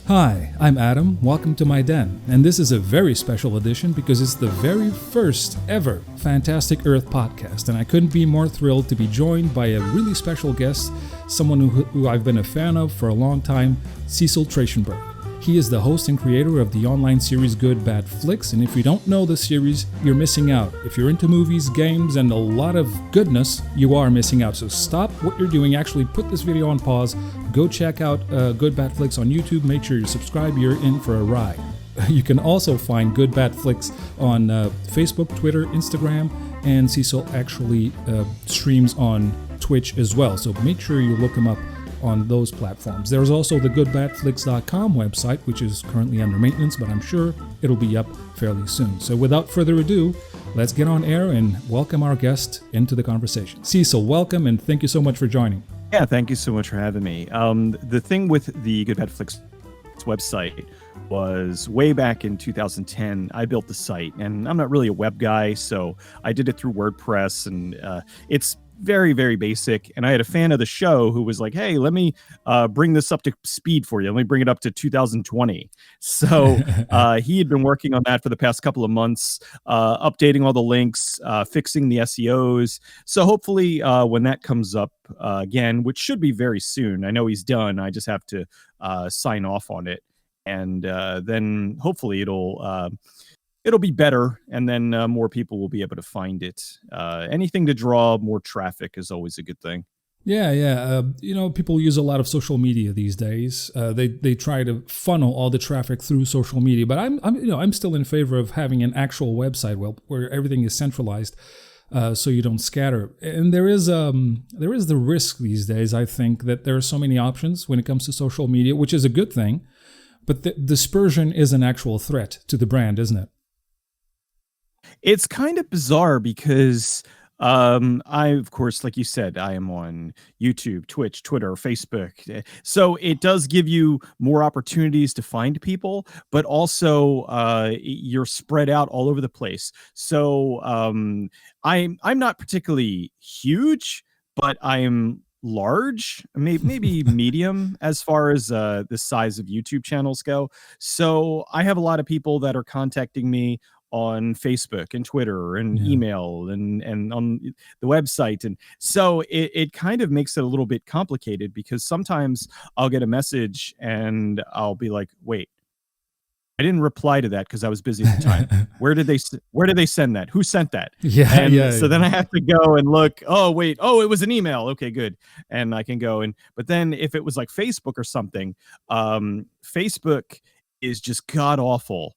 Hi, I'm Adam. Welcome to my den. And this is a very special edition because it's the very first ever Fantastic Earth podcast. And I couldn't be more thrilled to be joined by a really special guest, someone who I've been a fan of for a long time, Cecil Trachenburg. He is the host and creator of the online series GoodBadFlicks, and if you don't know the series, you're missing out. If you're into movies, games, and a lot of goodness, you are missing out. So stop what you're doing, actually put this video on pause, go check out GoodBadFlicks on YouTube, make sure you subscribe, you're in for a ride. You can also find GoodBadFlicks on Facebook, Twitter, Instagram, and Cecil actually streams on Twitch as well, so make sure you look him up on those platforms. There's also the GoodBadFlicks.com website, which is currently under maintenance, but I'm sure it'll be up fairly soon. So without further ado, let's get on air and welcome our guest into the conversation. Cecil, welcome, and thank you so much for joining. Yeah, thank you so much for having me. The thing with the GoodBadFlicks website was way back in 2010. I built the site, and I'm not really a web guy, so I did it through WordPress, and it's very, very basic. And I had a fan of the show who was like, hey, let me bring this up to speed for you. Let me bring it up to 2020. So he had been working on that for the past couple of months, updating all the links, fixing the SEOs. So hopefully when that comes up again, which should be very soon, I know he's done. I just have to sign off on it. And then hopefully it'll be better, and then more people will be able to find it. Anything to draw more traffic is always a good thing. Yeah. People use a lot of social media these days. They try to funnel all the traffic through social media, but I'm still in favor of having an actual website where everything is centralized, so you don't scatter. And there is the risk these days, I think, that there are so many options when it comes to social media, which is a good thing, but the dispersion is an actual threat to the brand, isn't it? It's kind of bizarre because I, of course, like you said, I am on YouTube, Twitch, Twitter, Facebook. So it does give you more opportunities to find people, but also you're spread out all over the place. So I'm not particularly huge, but I'm large, maybe medium as far as the size of YouTube channels go. So I have a lot of people that are contacting me on Facebook and Twitter and email and on the website. And so it kind of makes it a little bit complicated because sometimes I'll get a message and I'll be like, wait, I didn't reply to that because I was busy at the time. Where did they send that? Who sent that? So then I have to go and look, it was an email. Okay, good. And I can go but then if it was like Facebook or something, Facebook is just god awful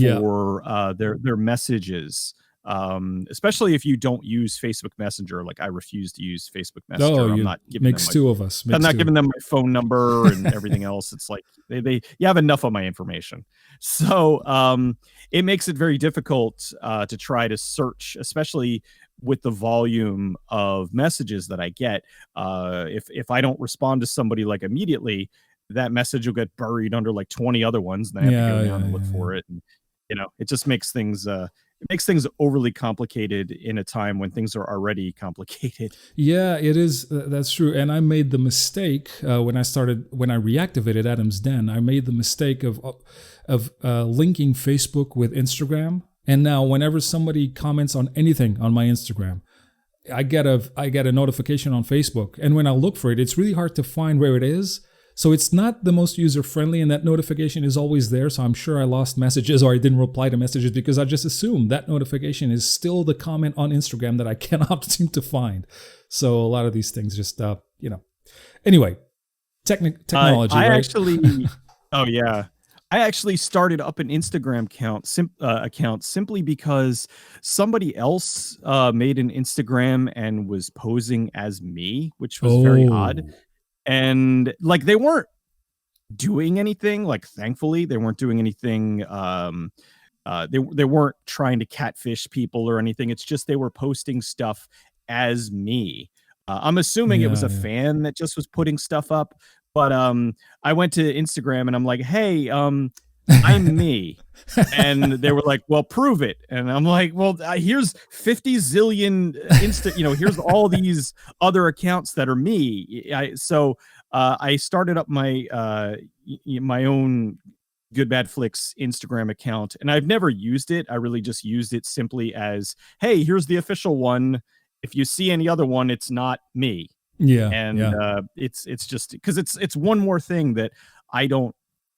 for their messages, especially if you don't use Facebook Messenger. Like I refuse to use Facebook Messenger. I'm not giving them I'm not giving them my phone number and everything else. It's like you have enough of my information. So it makes it very difficult to try to search, especially with the volume of messages that I get. If I don't respond to somebody like immediately, that message will get buried under like 20 other ones, and I have to go down and look for it. And it just makes things overly complicated in a time when things are already complicated. Yeah, it is. That's true. And I made the mistake when I reactivated Adam's Den. I made the mistake of linking Facebook with Instagram. And now, whenever somebody comments on anything on my Instagram, I get a notification on Facebook. And when I look for it, it's really hard to find where it is. So it's not the most user-friendly, and that notification is always there. So I'm sure I lost messages or I didn't reply to messages because I just assumed that notification is still the comment on Instagram that I cannot seem to find. So a lot of these things just, Anyway, technology, right? I actually started up an Instagram account simply because somebody else made an Instagram and was posing as me, which was very odd. And like they weren't doing anything, like thankfully they weren't doing anything. They weren't trying to catfish people or anything. It's just they were posting stuff as me. I'm assuming it was a fan that just was putting stuff up. But I went to Instagram and I'm like, hey, I'm me. And they were like, well, prove it. And I'm like, well, here's 50 zillion here's all these other accounts that are me. So I started up my my own GoodBadFlicks Instagram account, and I've never used it. I really just used it simply as, hey, here's the official one. If you see any other one, it's not me. Yeah, And yeah. it's just because it's one more thing that I don't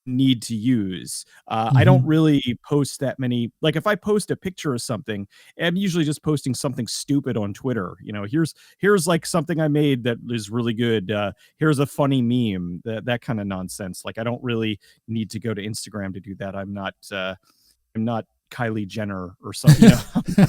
need to use. I don't Hmm. really post that many. Like if I post a picture of something, I'm usually just posting something stupid on Twitter. You know, here's like something I made that is really good. Here's a funny meme. That kind of nonsense. Like I don't really need to go to Instagram to do that. I'm not Kylie Jenner or something. You know.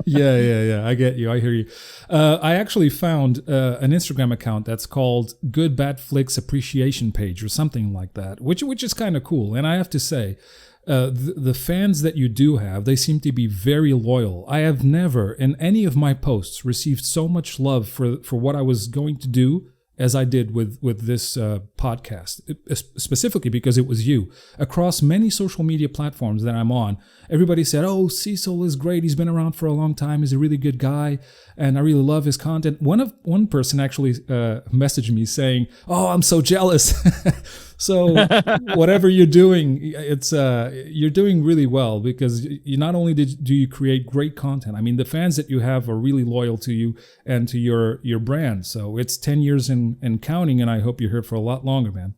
Yeah, yeah, yeah. I get you. I hear you. I actually found an Instagram account that's called Good Bad Flicks Appreciation Page or something like that, which is kind of cool. And I have to say, the fans that you do have, they seem to be very loyal. I have never, in any of my posts, received so much love for what I was going to do as I did with this podcast, specifically because it was you. Across many social media platforms that I'm on, everybody said, "Oh, Cecil is great. He's been around for a long time. He's a really good guy, and I really love his content." One person actually messaged me saying, "Oh, I'm so jealous." So whatever you're doing, it's you're doing really well because you not only do you create great content. I mean, the fans that you have are really loyal to you and to your brand. So it's 10 years and counting, and I hope you're here for a lot longer, man.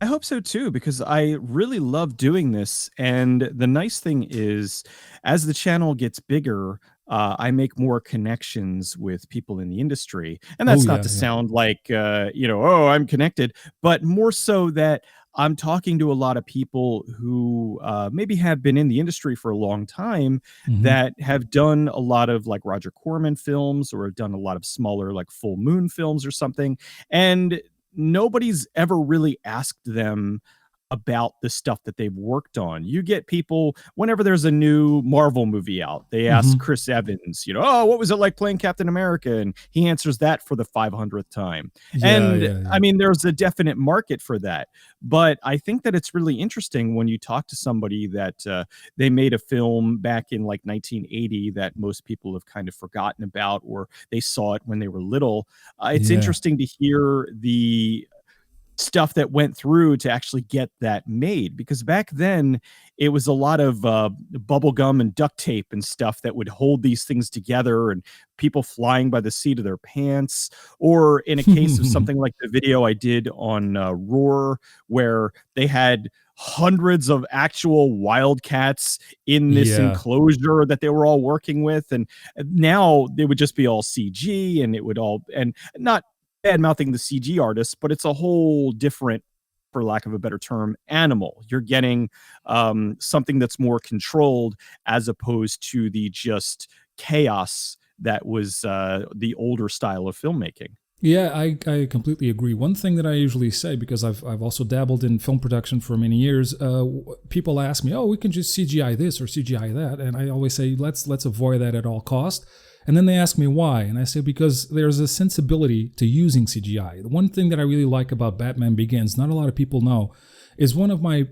I hope so too, because I really love doing this. And the nice thing is, as the channel gets bigger, I make more connections with people in the industry. And Oh that's not yeah, to yeah. sound like, oh, I'm connected, but more so that I'm talking to a lot of people who maybe have been in the industry for a long time Hmm. that have done a lot of like Roger Corman films or have done a lot of smaller, like Full Moon films or something. And nobody's ever really asked them about the stuff that they've worked on. You get people whenever there's a new Marvel movie out, they ask Hmm. Chris Evans, oh, what was it like playing Captain America? And he answers that for the 500th time. Yeah, And yeah, yeah. I mean, there's a definite market for that. But I think that it's really interesting when you talk to somebody that they made a film back in like 1980 that most people have kind of forgotten about, or they saw it when they were little. It's Yeah. interesting to hear the stuff that went through to actually get that made, because back then it was a lot of bubble gum and duct tape and stuff that would hold these things together, and people flying by the seat of their pants. Or in a case of something like the video I did on Roar, where they had hundreds of actual wildcats in this Yeah. enclosure that they were all working with, and now they would just be all CG, and it would all, and not bad mouthing the CG artists, but it's a whole different, for lack of a better term, animal. You're getting something that's more controlled as opposed to the just chaos that was the older style of filmmaking. Yeah, I completely agree. One thing that I usually say, because I've also dabbled in film production for many years, people ask me, "Oh, we can just CGI this or CGI that," and I always say, "Let's avoid that at all cost." And then they ask me why, and I say because there's a sensibility to using CGI. The one thing that I really like about Batman Begins, not a lot of people know, is one of my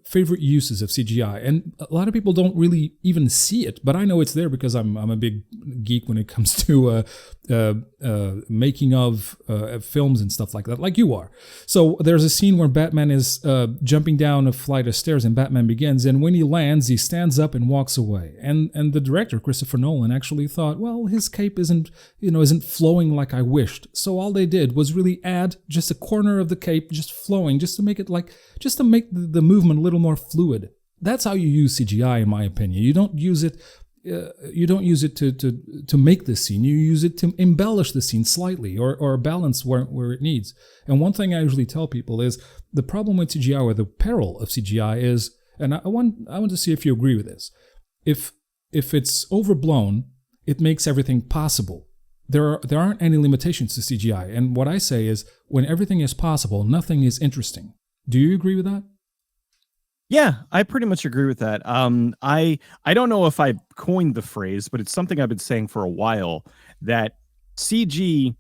favorite uses of CGI, and a lot of people don't really even see it, but I know it's there because I'm a big geek when it comes to making of films and stuff like that, like you are. So there's a scene where Batman is jumping down a flight of stairs in Batman Begins, and when he lands, he stands up and walks away. And the director, Christopher Nolan, actually thought, well, his cape isn't flowing like I wished. So all they did was really add just a corner of the cape just flowing, just to make the movement a little more fluid. That's how you use CGI, in my opinion. You don't use it. You don't use it to make the scene. You use it to embellish the scene slightly or balance where it needs. And one thing I usually tell people is the problem with CGI, or the peril of CGI, is, and I want to see if you agree with this. If it's overblown, it makes everything possible. There aren't any limitations to CGI. And what I say is, when everything is possible, nothing is interesting. Do you agree with that? Yeah, I pretty much agree with that. I don't know if I coined the phrase, but it's something I've been saying for a while, that CG,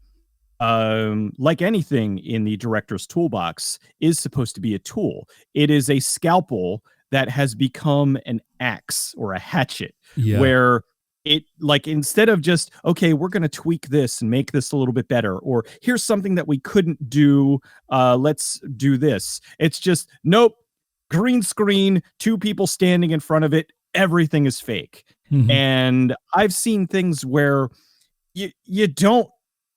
like anything in the director's toolbox, is supposed to be a tool. It is a scalpel that has become an axe or a hatchet, Yeah. where it like instead of just okay, we're going to tweak this and make this a little bit better, or here's something that we couldn't do, let's do this. It's just nope, green screen, two people standing in front of it, everything is fake. Hmm. And I've seen things where you don't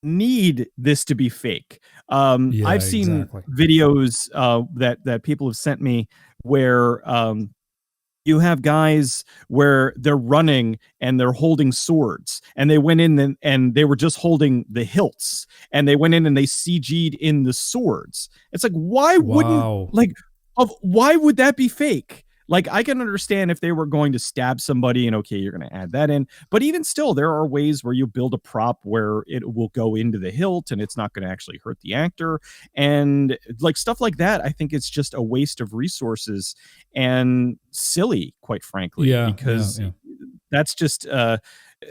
need this to be fake. Yeah, I've seen exactly. videos that people have sent me where you have guys where they're running and they're holding swords, and they went in and they were just holding the hilts, and they went in and they CG'd in the swords. It's like, Wow. why would that be fake? Like, I can understand if they were going to stab somebody and okay, you're going to add that in. But even still, there are ways where you build a prop where it will go into the hilt and it's not going to actually hurt the actor. And like stuff like that, I think it's just a waste of resources and silly, quite frankly, Yeah, yeah, because yeah. that's just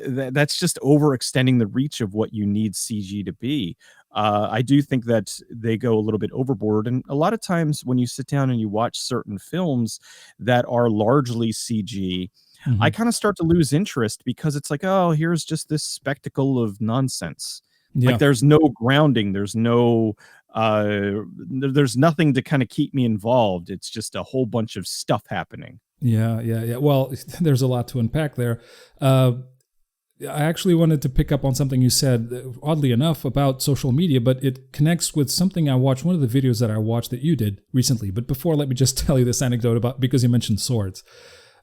that's just overextending the reach of what you need CG to be. I do think that they go a little bit overboard, and a lot of times when you sit down and you watch certain films that are largely CG, I Hmm. kind of start to lose interest because it's like, oh, here's just this spectacle of nonsense. Like Yeah. there's no grounding, there's no there's nothing to kind of keep me involved. It's just a whole bunch of stuff happening. Yeah, yeah, yeah. Well, there's a lot to unpack there. Uh, I actually wanted to pick up on something you said, oddly enough, about social media, but it connects with something I watched, one of the videos that I watched that you did recently. But before, let me just tell you this anecdote about, because you mentioned swords.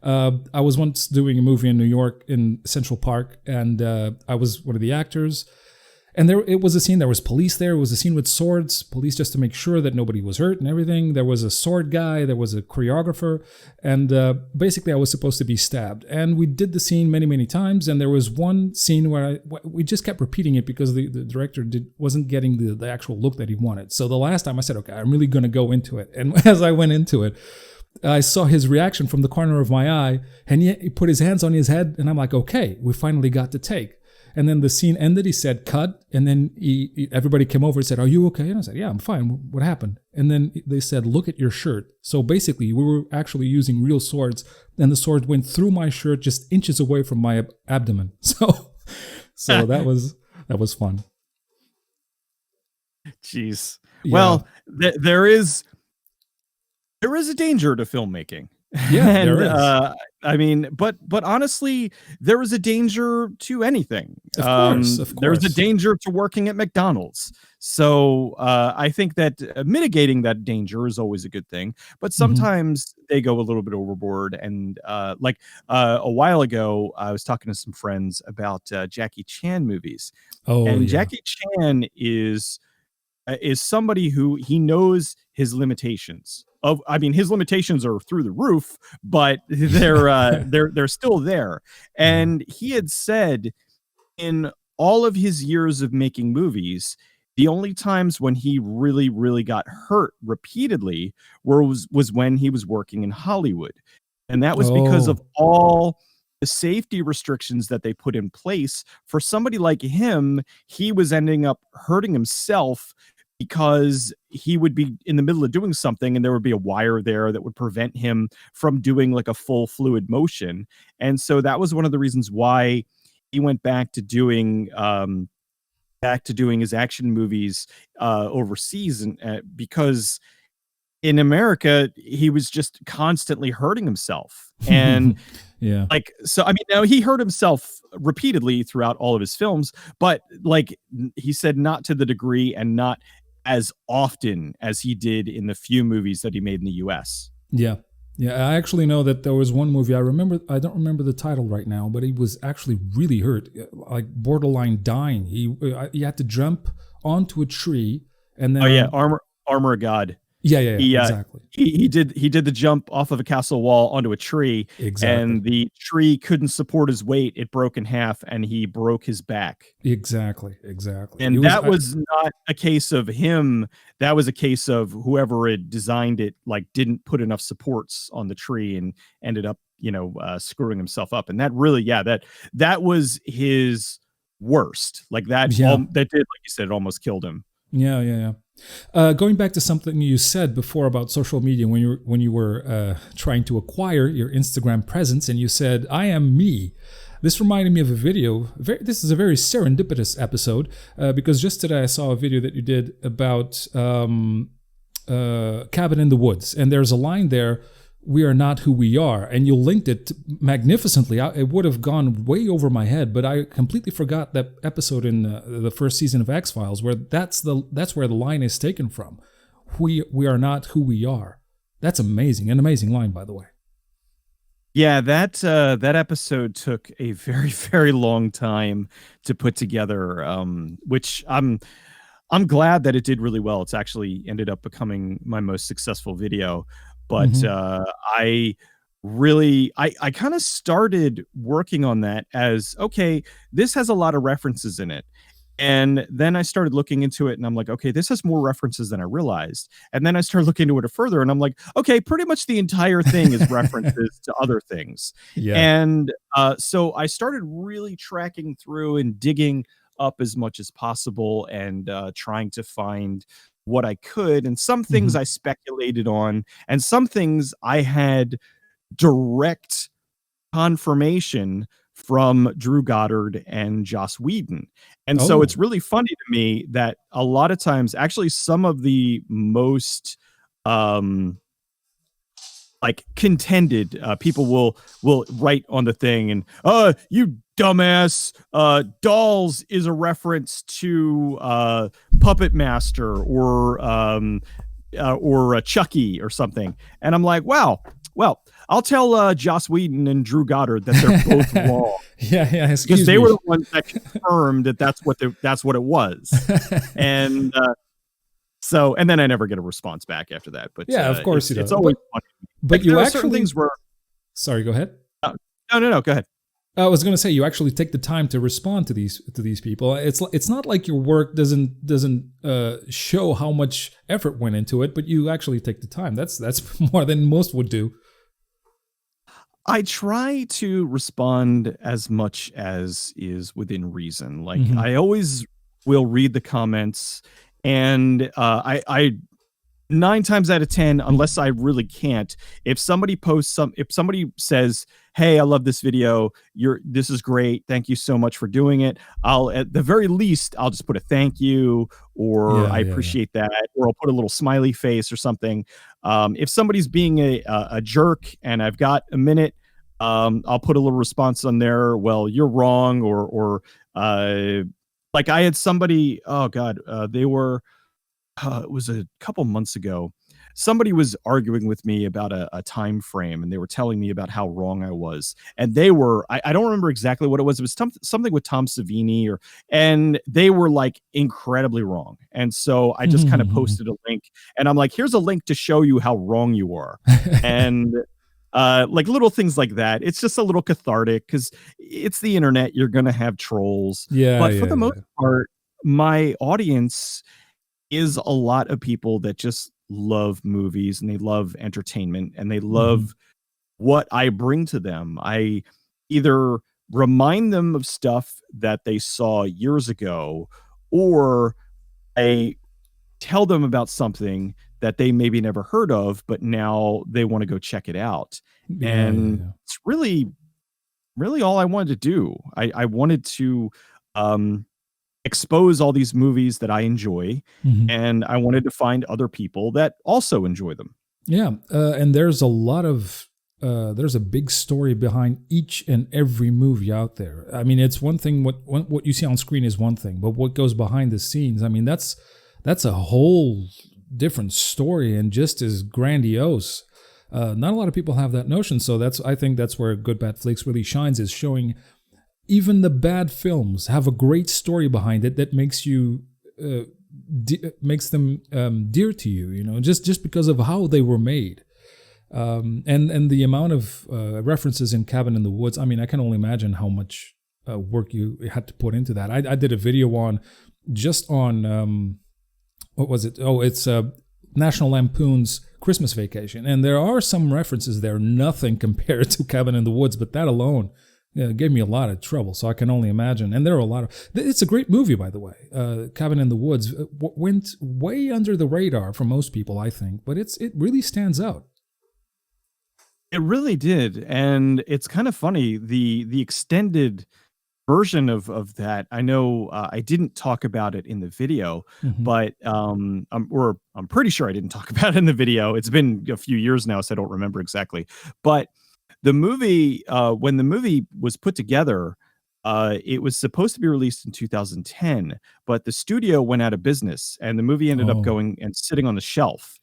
I was once doing a movie in New York in Central Park, and I was one of the actors. And there, it was a scene. There was police there. It was a scene with swords, police just to make sure that nobody was hurt and everything. There was a sword guy. There was a choreographer, and basically, I was supposed to be stabbed. And we did the scene many, many times. And there was one scene where we just kept repeating it because the director wasn't getting the actual look that he wanted. So the last time I said, "Okay, I'm really going to go into it." And as I went into it, I saw his reaction from the corner of my eye, and he put his hands on his head, and I'm like, "Okay, we finally got the take." And then the scene ended. He said, "Cut." And then everybody came over and said, "Are you okay?" And I said, "Yeah, I'm fine. What happened?" And then they said, "Look at your shirt." So basically, we were actually using real swords, and the sword went through my shirt, just inches away from my abdomen. So that was fun. Jeez. Yeah, Well, there is a danger to filmmaking. yeah, And there is. I mean, but honestly, there is a danger to anything. Of course, of There's a course. danger to working at McDonald's. So I think that mitigating that danger is always a good thing. But Hmm. sometimes they go a little bit overboard. And a while ago, I was talking to some friends about Jackie Chan movies, Oh and yeah. Jackie Chan is somebody who he knows his limitations. I mean, his limitations are through the roof, but Yeah. they're still there. Yeah. And he had said in all of his years of making movies, the only times when he really, really got hurt repeatedly was when he was working in Hollywood. And that was because of Oh. all the safety restrictions that they put in place. For somebody like him, he was ending up hurting himself because he would be in the middle of doing something and there would be a wire there that would prevent him from doing like a full fluid motion. And so that was one of the reasons why he went back to doing his action movies overseas, and because in America he was just constantly hurting himself. And Yeah. like, so I mean, now he hurt himself repeatedly throughout all of his films, but like he said, not to the degree and not as often as he did in the few movies that he made in the US. Yeah. Yeah, I actually know that there was one movie. I don't remember the title right now, but he was actually really hurt, like borderline dying. He had to jump onto a tree, and Oh yeah, then Armor of God. yeah, yeah, yeah, He exactly. he did the jump off of a castle wall onto a tree, Exactly. and the tree couldn't support his weight. It broke in half, and he broke his back. Exactly. Exactly. It And was that was not a case of him. That was a case of whoever had designed it, like, didn't put enough supports on the tree and ended up, screwing himself up. And that really, yeah, that was his worst. Like yeah. that did, like you said, it almost killed him. Yeah, yeah, yeah. Going back to something you said before about social media, when you were trying to acquire your Instagram presence, and you said, "I am me." This reminded me of a video. This is a very serendipitous episode because just today I saw a video that you did about Cabin in the Woods, and there's a line there, "We are not who we are," and you linked it magnificently. It would have gone way over my head, but I completely forgot that episode in the first season of X-Files where that's where the line is taken from. We are not who we are. That's amazing. An amazing line, by the way. Yeah, that episode took a very, very long time to put together, which I'm glad that it did really well. It's actually ended up becoming my most successful video. But I kind of started working on that as, okay, this has a lot of references in it. And then I started looking into it and I'm like, okay, this has more references than I realized. And then I started looking into it further and I'm like, okay, pretty much the entire thing is references to other things. Yeah. And so I started really tracking through and digging up as much as possible and trying to find what I could. And some things I speculated on, and some things I had direct confirmation from Drew Goddard and Joss Whedon. And so it's really funny to me that a lot of times, actually, some of the most like contended people will write on the thing and you dumbass, Dolls is a reference to Puppet Master or Chucky or something. And I'm like, wow, well, I'll tell Joss Whedon and Drew Goddard that they're both wrong. Yeah, because they were the ones that confirmed that that's what it was. And so, and then I never get a response back after that. But yeah, of course it's always funny. But like, you there actually are certain things where. Sorry, go ahead. No, go ahead. I was going to say you actually take the time to respond to these people. It's not like your work doesn't show how much effort went into it, but you actually take the time. That's more than most would do. I try to respond as much as is within reason. Like I always will read the comments, and I 9 times out of 10, unless I really can't, if somebody says, "Hey, I love this video. This is great. Thank you so much for doing it." I'll, at the very least, I'll just put a thank you, or I appreciate that, or I'll put a little smiley face or something. If somebody's being a jerk and I've got a minute, I'll put a little response on there. Well, you're wrong, or like I had somebody. Oh God, they were. It was a couple months ago. Somebody was arguing with me about a time frame, and they were telling me about how wrong I was. And they were, I don't remember exactly what it was. It was something with Tom Savini, and they were like incredibly wrong. And so I just kind of posted a link, and I'm like, here's a link to show you how wrong you are. And like little things like that. It's just a little cathartic because it's the internet. You're going to have trolls. But for the most part, my audience is a lot of people that just love movies and they love entertainment and they love what I bring to them. I either remind them of stuff that they saw years ago, or I tell them about something that they maybe never heard of, but now they want to go check it out. It's really, really all I wanted to do. I wanted to expose all these movies that I enjoy, and I wanted to find other people that also enjoy them. Yeah, and there's a lot of there's a big story behind each and every movie out there. I mean, it's one thing what you see on screen is one thing, but what goes behind the scenes, I mean, that's a whole different story and just as grandiose. Not a lot of people have that notion, so I think that's where GoodBadFlicks really shines, is showing even the bad films have a great story behind it that makes you makes them dear to you, you know, just because of how they were made. And the amount of references in Cabin in the Woods, I mean, I can only imagine how much work you had to put into that. I did a video on what was it? Oh, it's National Lampoon's Christmas Vacation, and there are some references there, nothing compared to Cabin in the Woods, but that alone gave me a lot of trouble, so I can only imagine. And there are a lot of... It's a great movie, by the way. Cabin in the Woods went way under the radar for most people, I think, but it really stands out. It really did, and it's kind of funny, the extended version of that. I know, I didn't talk about it in the video, Hmm. but, I'm pretty sure I didn't talk about it in the video. It's been a few years now, so I don't remember exactly. But the movie, when the movie was put together, it was supposed to be released in 2010, but the studio went out of business, and the movie ended up Oh, going and sitting on the shelf.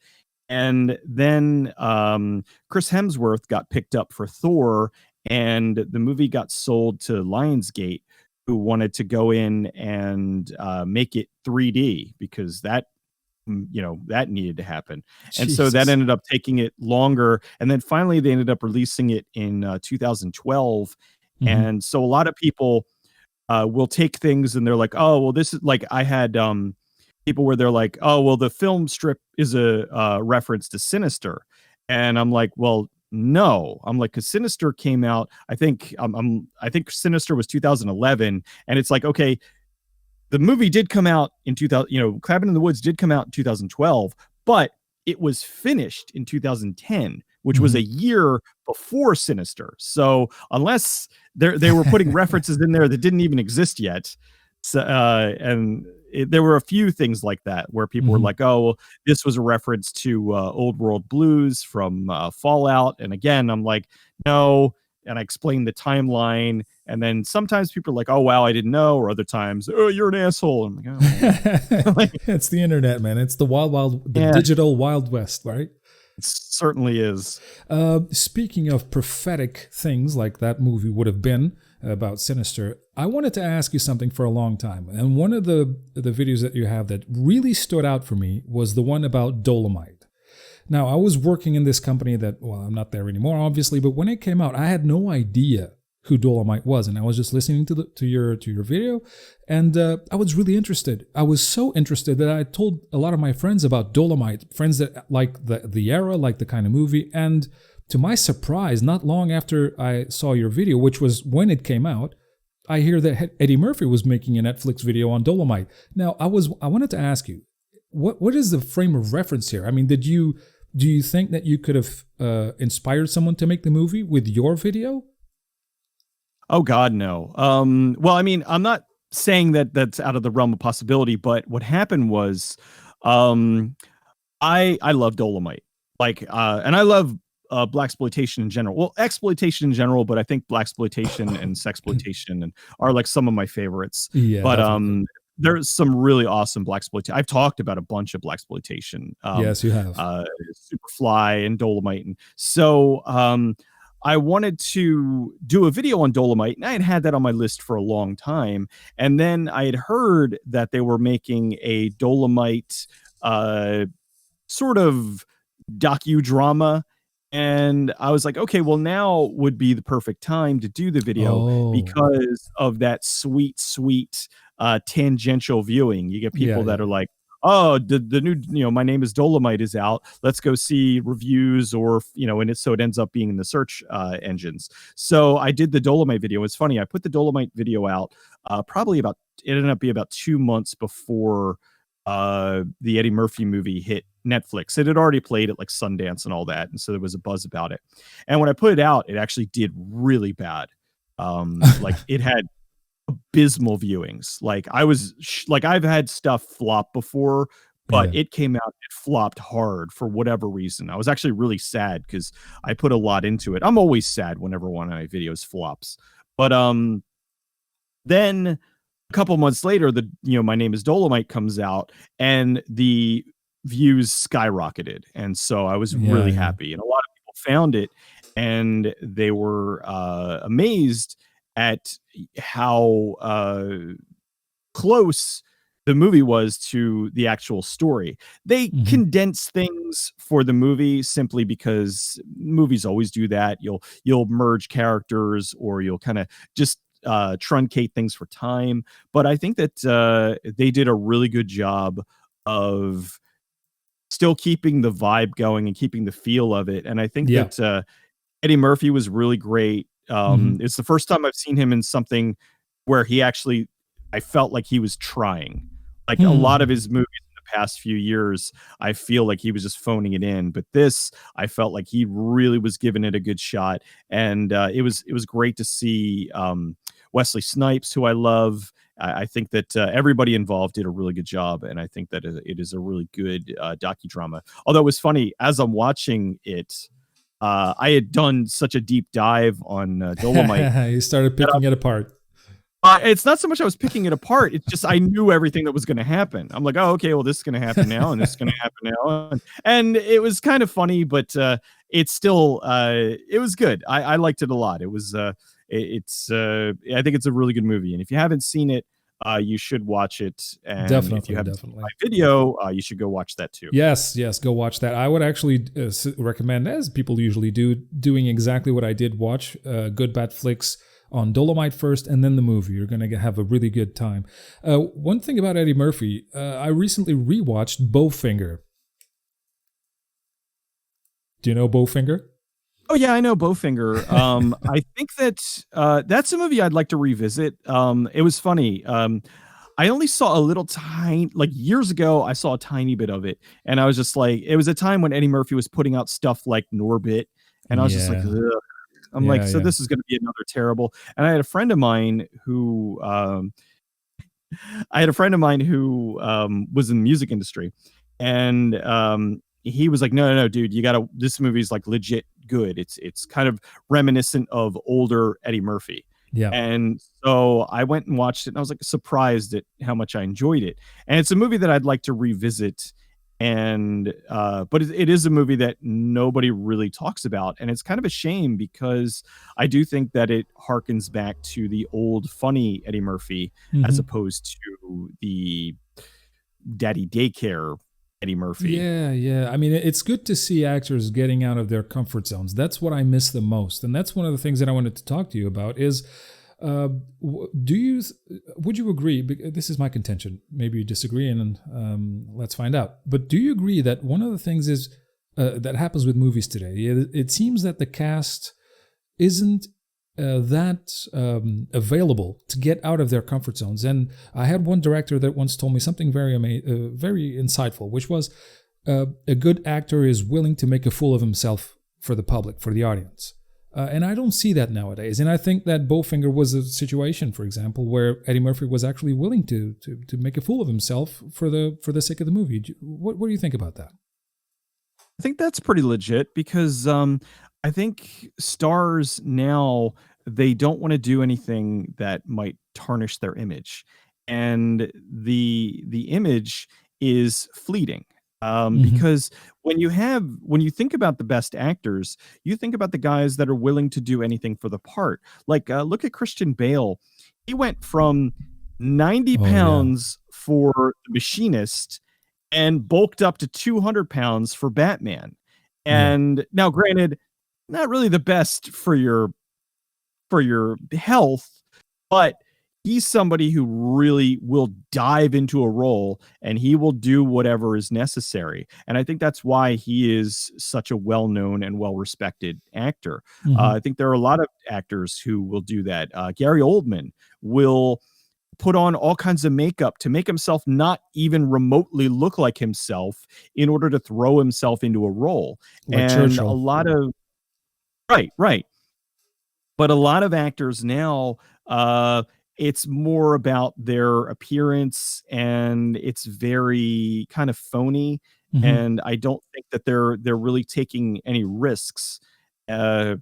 And then, Chris Hemsworth got picked up for Thor, and the movie got sold to Lionsgate, who wanted to go in and, make it 3D because that, that needed to happen. And so that Jesus. ended up taking it longer, and then finally they ended up releasing it in, 2012. Hmm. And so a lot of people, will take things and they're like, "Oh, well, this is," like, I had, people where they're like, "Oh, well, the film strip is a, reference to Sinister," and I'm like, "Well, no." I'm like, "'Cause Sinister came out, I think Sinister was 2011, and it's like, okay, the movie did come out in 2000, Cabin in the Woods did come out in 2012, but it was finished in 2010, which was Hmm. a year before Sinister. So unless they were putting references in there that didn't even exist yet, so, there were a few things like that where people were Hmm. like, "Oh, well, this was a reference to Old World Blues from Fallout," and again, I'm like, "No." And I explained the timeline, and then sometimes people are like, "Oh wow, I didn't know," or other times, "Oh, you're an asshole." I'm like, "Oh, well." Like, It's the internet, man. It's the the yeah, digital wild west, right? it certainly is. Speaking of prophetic things like that movie would have been about Sinister, I wanted to ask you something for a long time. And one of the videos that you have that really stood out for me was the one about Dolomite. Now, I was working in this company that, well, I'm not there anymore, obviously, but when it came out, I had no idea who Dolomite was, and I was just listening to your video, and I was really interested. I was so interested that I told a lot of my friends about Dolomite, friends that like the era, like the kind of movie, and to my surprise, not long after I saw your video, which was when it came out, I hear that Eddie Murphy was making a Netflix video on Dolomite. Now, I wanted to ask you, what is the frame of reference here? I mean, do you think that you could have inspired someone to make the movie with your video? Oh God, no. Well, I mean, I'm not saying that that's out of the realm of possibility, but what happened was, um, I love Dolomite, like, and I love black exploitation in general. Well, exploitation in general, but I think black exploitation and sexploitation and are like some of my favorites. Yeah, But definitely. there's some really awesome black exploitation. I've talked about a bunch of black exploitation, Yes, you have. uh, Superfly and Dolomite, and so I wanted to do a video on Dolomite, and I had had that on my list for a long time. And then I had heard that they were making a Dolomite, uh, sort of docudrama. And I was like, okay, well, now would be the perfect time to do the video Oh, because of that sweet, sweet tangential viewing. You get yeah, people that yeah. are like, oh, the new, My Name is Dolomite is out. Let's go see reviews, or, and so it ends up being in the search engines. So I did the Dolomite video. It's funny. I put the Dolomite video out probably about, it ended up being about 2 months before the Eddie Murphy movie hit Netflix. It had already played at like Sundance and all that, and so there was a buzz about it. And when I put it out, it actually did really bad. Like, it had abysmal viewings. Like, like, I've had stuff flop before, but Yeah. it came out, it flopped hard for whatever reason. I was actually really sad because I put a lot into it. I'm always sad whenever one of my videos flops. But then a couple months later, My Name is Dolomite comes out, and the views skyrocketed, and so I was Yeah, really yeah. happy, and a lot of people found it, and they were amazed at how close the movie was to the actual story. They Hmm. condense things for the movie simply because movies always do that. You'll merge characters, or you'll kind of just truncate things for time. But I think that they did a really good job of still keeping the vibe going and keeping the feel of it. And I think Yeah. that Eddie Murphy was really great. Hmm. It's the first time I've seen him in something where I felt like he was trying. Like, a lot of his movies in past few years, I feel like he was just phoning it in. But this, I felt like he really was giving it a good shot, and it was great to see Wesley Snipes, who I love. I think that everybody involved did a really good job, and I think that it is a really good docudrama. Although it was funny as I'm watching it, I had done such a deep dive on Dolomite. You started picking it apart. It's not so much I was picking it apart. It's just I knew everything that was going to happen. I'm like, oh, okay, well, this is going to happen now, and this is going to happen now, and it was kind of funny, but it's still it was good. I liked it a lot. It was it's I think it's a really good movie, and if you haven't seen it, you should watch it. And Definitely, if you haven't definitely. seen my video, you should go watch that too. Yes, go watch that. I would actually recommend, as people usually do, doing exactly what I did. Watch Good Bad Flicks on Dolomite first, and then the movie. You're going to have a really good time. One thing about Eddie Murphy, I recently rewatched Bowfinger. Do you know Bowfinger? Oh yeah, I know Bowfinger. I think that that's a movie I'd like to revisit. It was funny. I only saw a little tiny, like years ago, I saw a tiny bit of it, and I was just like, it was a time when Eddie Murphy was putting out stuff like Norbit, and I was just like, ugh. I'm like, so this is going to be another terrible. And I had a friend of mine who, was in the music industry, and he was like, no, dude, you gotta. This movie's like legit good. It's kind of reminiscent of older Eddie Murphy. Yeah. And so I went and watched it, and I was like surprised at how much I enjoyed it. And it's a movie that I'd like to revisit. And but it is a movie that nobody really talks about, and it's kind of a shame because I do think that it harkens back to the old funny Eddie Murphy as opposed to the daddy daycare Eddie Murphy. Yeah. I mean, it's good to see actors getting out of their comfort zones. That's what I miss the most, and that's one of the things that I wanted to talk to you about. Is would you agree? This is my contention. Maybe you disagree, and let's find out. But do you agree that one of the things is that happens with movies today? It seems that the cast isn't that available to get out of their comfort zones. And I had one director that once told me something very very insightful, which was a good actor is willing to make a fool of himself for the public, for the audience. And I don't see that nowadays. And I think that Bowfinger was a situation, for example, where Eddie Murphy was actually willing to make a fool of himself for the sake of the movie. What do you think about that? I think that's pretty legit because I think stars now, they don't want to do anything that might tarnish their image, and the image is fleeting. Because when you think about the best actors, you think about the guys that are willing to do anything for the part. Like look at Christian Bale. He went from 90 pounds for The Machinist and bulked up to 200 pounds for Batman. And now, granted, not really the best for your health, but he's somebody who really will dive into a role, and he will do whatever is necessary. And I think that's why he is such a well-known and well-respected actor. I think there are a lot of actors who will do that. Gary Oldman will put on all kinds of makeup to make himself not even remotely look like himself in order to throw himself into a role. Like and Churchill. A lot of right. But a lot of actors now, it's more about their appearance, and it's very kind of phony. And I don't think that they're really taking any risks to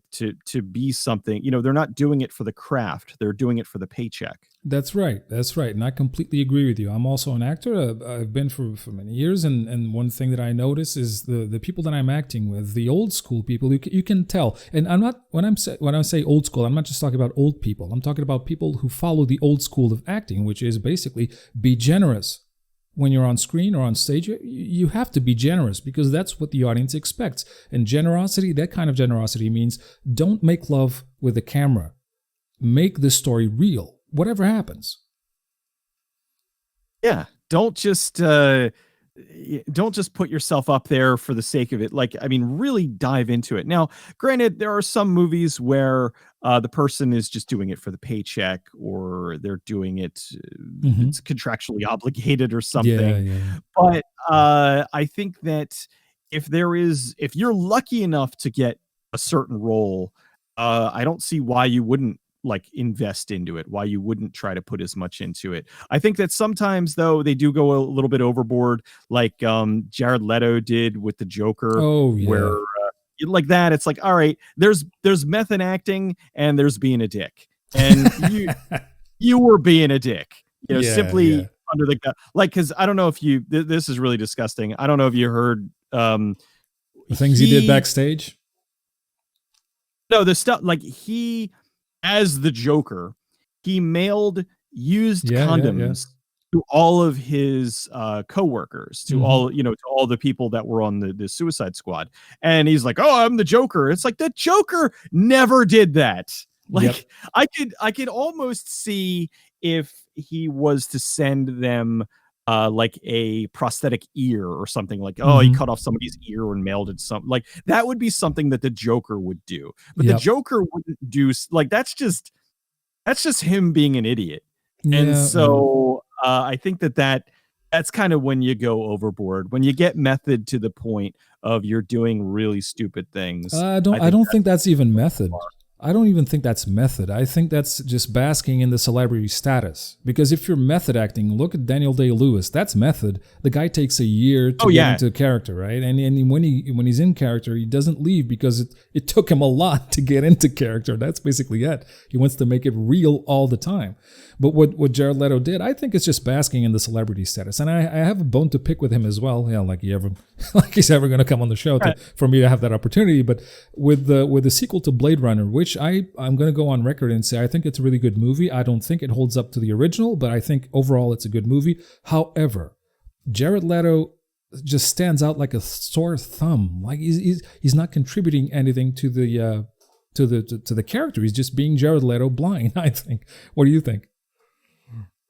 be something. You know, they're not doing it for the craft; they're doing it for the paycheck. That's right, and I completely agree with you. I'm also an actor. I've been for many years, and one thing that I notice is the people that I'm acting with, the old school people. You can tell, and I'm not when I say old school, I'm not just talking about old people. I'm talking about people who follow the old school of acting, which is basically be generous. When you're on screen or on stage, you have to be generous because that's what the audience expects. And generosity, that kind of generosity means don't make love with the camera. Make the story real, whatever happens. Yeah, don't just put yourself up there for the sake of it. Like, I mean, really dive into it. Now, granted, there are some movies where the person is just doing it for the paycheck, or they're doing it, Hmm. it's contractually obligated or Yeah, something. yeah. But I think that if you're lucky enough to get a certain role, I don't see why you wouldn't like invest into it, why you wouldn't try to put as much into it. I think that sometimes though they do go a little bit overboard, like Jared Leto did with the Joker, Oh, where yeah. like that, it's like, all right, there's method acting and there's being a dick. And you were being a dick, Yeah, yeah. simply under the gun. Like, because I don't know if this is really disgusting. I don't know if you heard The things he did he backstage. no, the stuff like he, as the Joker, he mailed used Yeah, yeah, yeah. condoms to all of his coworkers, to Hmm. all, to all the people that were on the Suicide Squad. And he's like, "Oh, I'm the Joker." It's like the Joker never did that. Yep. Like I could almost see if he was to send them like a prosthetic ear or something, like, oh, he Hmm. cut off somebody's ear and mailed it something, like that would be something that the Joker would do. But the Yep. Joker wouldn't do like that's just him being an idiot. And Yeah, yeah. so I think that's kind of when you go overboard, when you get method to the point of you're doing really stupid things. I don't. I I think don't that's think that's even method. far. I don't even think that's method. I think that's just basking in the celebrity status. Because if you're method acting, look at Daniel Day-Lewis. That's method. The guy takes a year to Oh get yeah. into character, right? And when he's in character, he doesn't leave because it took him a lot to get into character. That's basically it. He wants to make it real all the time. But what Jared Leto did, I think it's just basking in the celebrity status. And I have a bone to pick with him as well. Yeah, like he's ever going to come on the show for me to have that opportunity. But with the sequel to Blade Runner, which I'm going to go on record and say I think it's a really good movie. I don't think it holds up to the original, but I think overall it's a good movie. However, Jared Leto just stands out like a sore thumb. Like he's not contributing anything to the character. He's just being Jared Leto blind, I think. What do you think?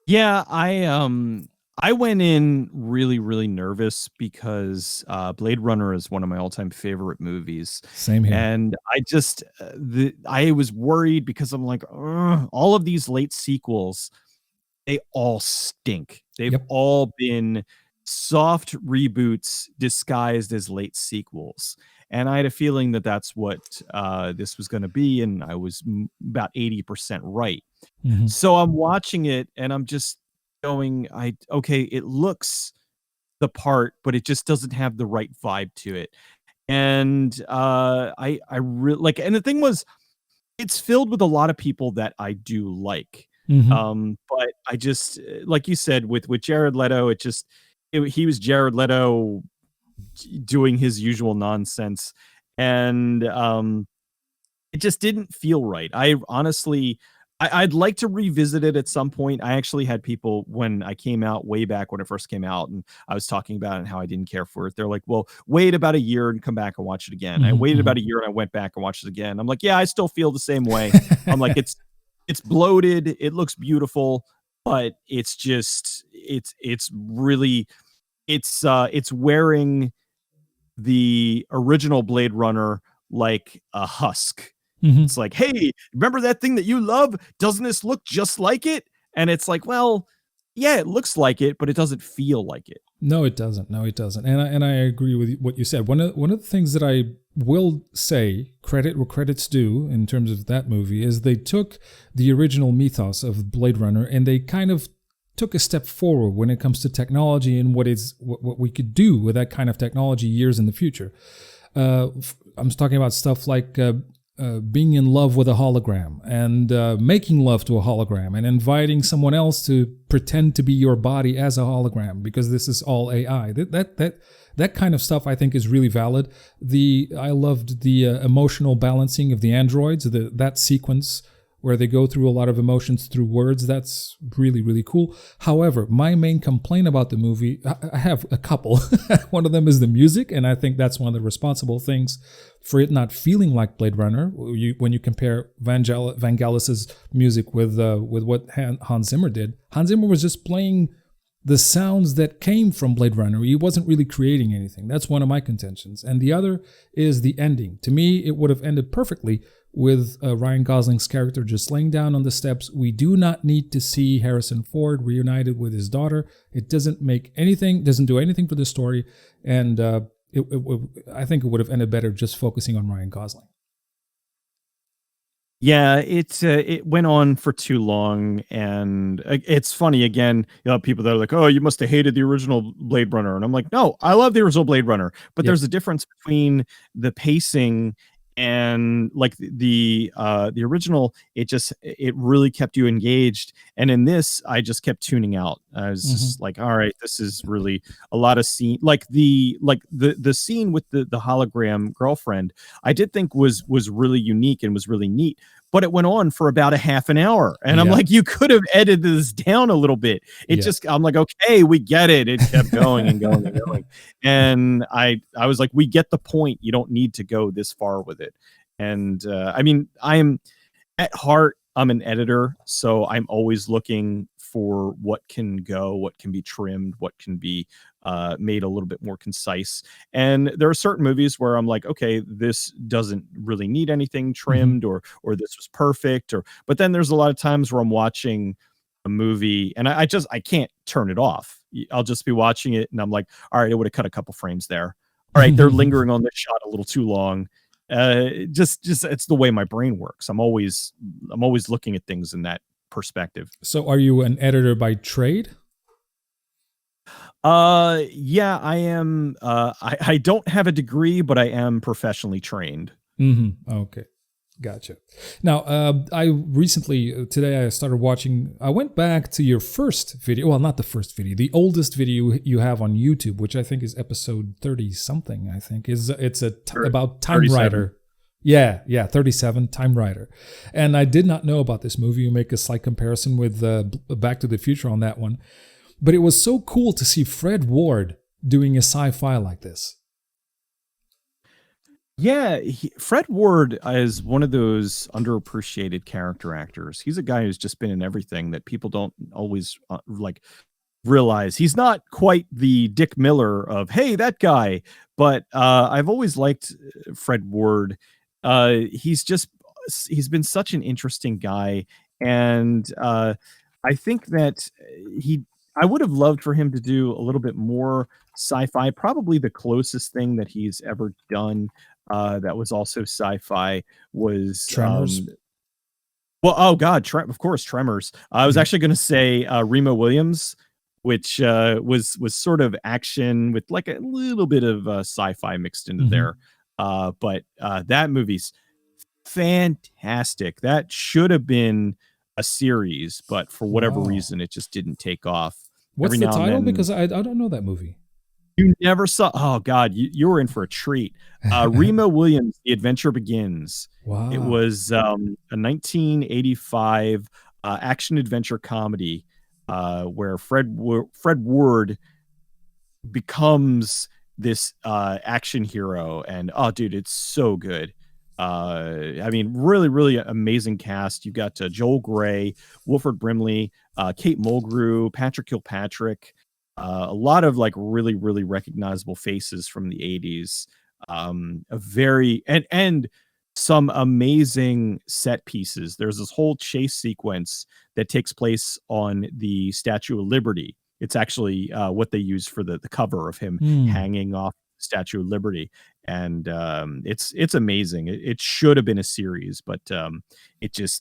Yeah, I went in really, really nervous because Blade Runner is one of my all-time favorite movies. Same here. And I was worried because I'm like, "Ugh, all of these late sequels, they all stink. They've Yep. all been soft reboots disguised as late sequels." And I had a feeling that that's what this was going to be, and I was about 80% right. Hmm. So I'm watching it and I'm just going, okay, it looks the part, but it just doesn't have the right vibe to it. And I really like, and the thing was, it's filled with a lot of people that I do like. Hmm. But I just like you said with Jared Leto, he was Jared Leto doing his usual nonsense. And it just didn't feel right. I honestly, I'd like to revisit it at some point. I actually had people when I came out way back when it first came out, and I was talking about it and how I didn't care for it. They're like, "Well, wait about a year and come back and watch it again." I waited Hmm. about a year and I went back and watched it again. I'm like, "Yeah, I still feel the same way." I'm like, it's bloated. It looks beautiful, but it's really it's wearing the original Blade Runner like a husk. Hmm. It's like, "Hey, remember that thing that you love? Doesn't this look just like it?" And it's like, well, yeah, it looks like it, but it doesn't feel like it. No, it doesn't. No, it doesn't. And I agree with what you said. One of the things that I will say, credit where credit's due in terms of that movie, is they took the original mythos of Blade Runner and they kind of took a step forward when it comes to technology and what we could do with that kind of technology years in the future. I'm talking about stuff like being in love with a hologram and making love to a hologram and inviting someone else to pretend to be your body as a hologram, because this is all AI. That kind of stuff I think is really valid. I loved the emotional balancing of the androids. That sequence where they go through a lot of emotions through words. That's really, really cool. However, my main complaint about the movie, I have a couple. One of them is the music, and I think that's one of the responsible things for it not feeling like Blade Runner. When you compare Vangelis's music with what Hans Zimmer did, Hans Zimmer was just playing the sounds that came from Blade Runner. He wasn't really creating anything. That's one of my contentions. And the other is the ending. To me, it would have ended perfectly with Ryan Gosling's character just laying down on the steps. We do not need to see Harrison Ford reunited with his daughter. It doesn't do anything for the story. And I think it would have ended better just focusing on Ryan Gosling. Yeah, it went on for too long, and it's funny again. People that are like, "Oh, you must have hated the original Blade Runner," and I'm like, "No, I love the original Blade Runner." But Yep. there's a difference between the pacing and like the original. It really kept you engaged, and in this, I just kept tuning out. I was just like, "All right, this is really a lot of scene." Like the scene with the hologram girlfriend, I did think was really unique and was really neat, but it went on for about a half an hour. And I'm like, you could have edited this down a little bit. I'm like, okay, we get it. It kept going and going and going. And I was like, we get the point. You don't need to go this far with it. And I mean, at heart, I'm an editor, so I'm always looking for what can go, what can be trimmed, what can be made a little bit more concise. And there are certain movies where I'm like, okay, this doesn't really need anything trimmed, or this was perfect. But then there's a lot of times where I'm watching a movie and I can't turn it off. I'll just be watching it and I'm like, all right, it would have cut a couple frames there. All right, they're lingering on this shot a little too long. Just it's the way my brain works. I'm always looking at things in that perspective. So are you an editor by trade? Yeah, I am. I don't have a degree, but I am professionally trained. Okay. Gotcha. Now, I recently, today I went back to your first video. Well, not the first video, the oldest video you have on YouTube, which I think is episode 30 something, I think. About Time 37. Rider. Yeah, 37, Time Rider. And I did not know about this movie. You make a slight comparison with Back to the Future on that one. But it was so cool to see Fred Ward doing a sci-fi like this. Yeah, Fred Ward is one of those underappreciated character actors. He's a guy who's just been in everything that people don't always realize. He's not quite the Dick Miller of, hey, that guy, but I've always liked Fred Ward. He's been such an interesting guy, and I think that I would have loved for him to do a little bit more sci-fi. Probably the closest thing that he's ever done that was also sci-fi was Tremors. Of course, Tremors. I was actually going to say Remo Williams, which was sort of action with like a little bit of sci-fi mixed into there. But that movie's fantastic. That should have been a series, but for whatever reason, it just didn't take off. What's the title? Because I don't know that movie. You never saw? Oh God, you were in for a treat. Remo Williams, The Adventure Begins. Wow. It was a 1985 action adventure comedy where Fred Ward becomes this action hero, and oh, dude, it's so good. I mean, really, really amazing cast. You got Joel Grey, Wilford Brimley, Kate Mulgrew, Patrick Kilpatrick. A lot of like really, really recognizable faces from the 80s. And some amazing set pieces. There's this whole chase sequence that takes place on the Statue of Liberty. It's actually what they use for the cover of him hanging off the Statue of Liberty. And it's amazing. It should have been a series, but it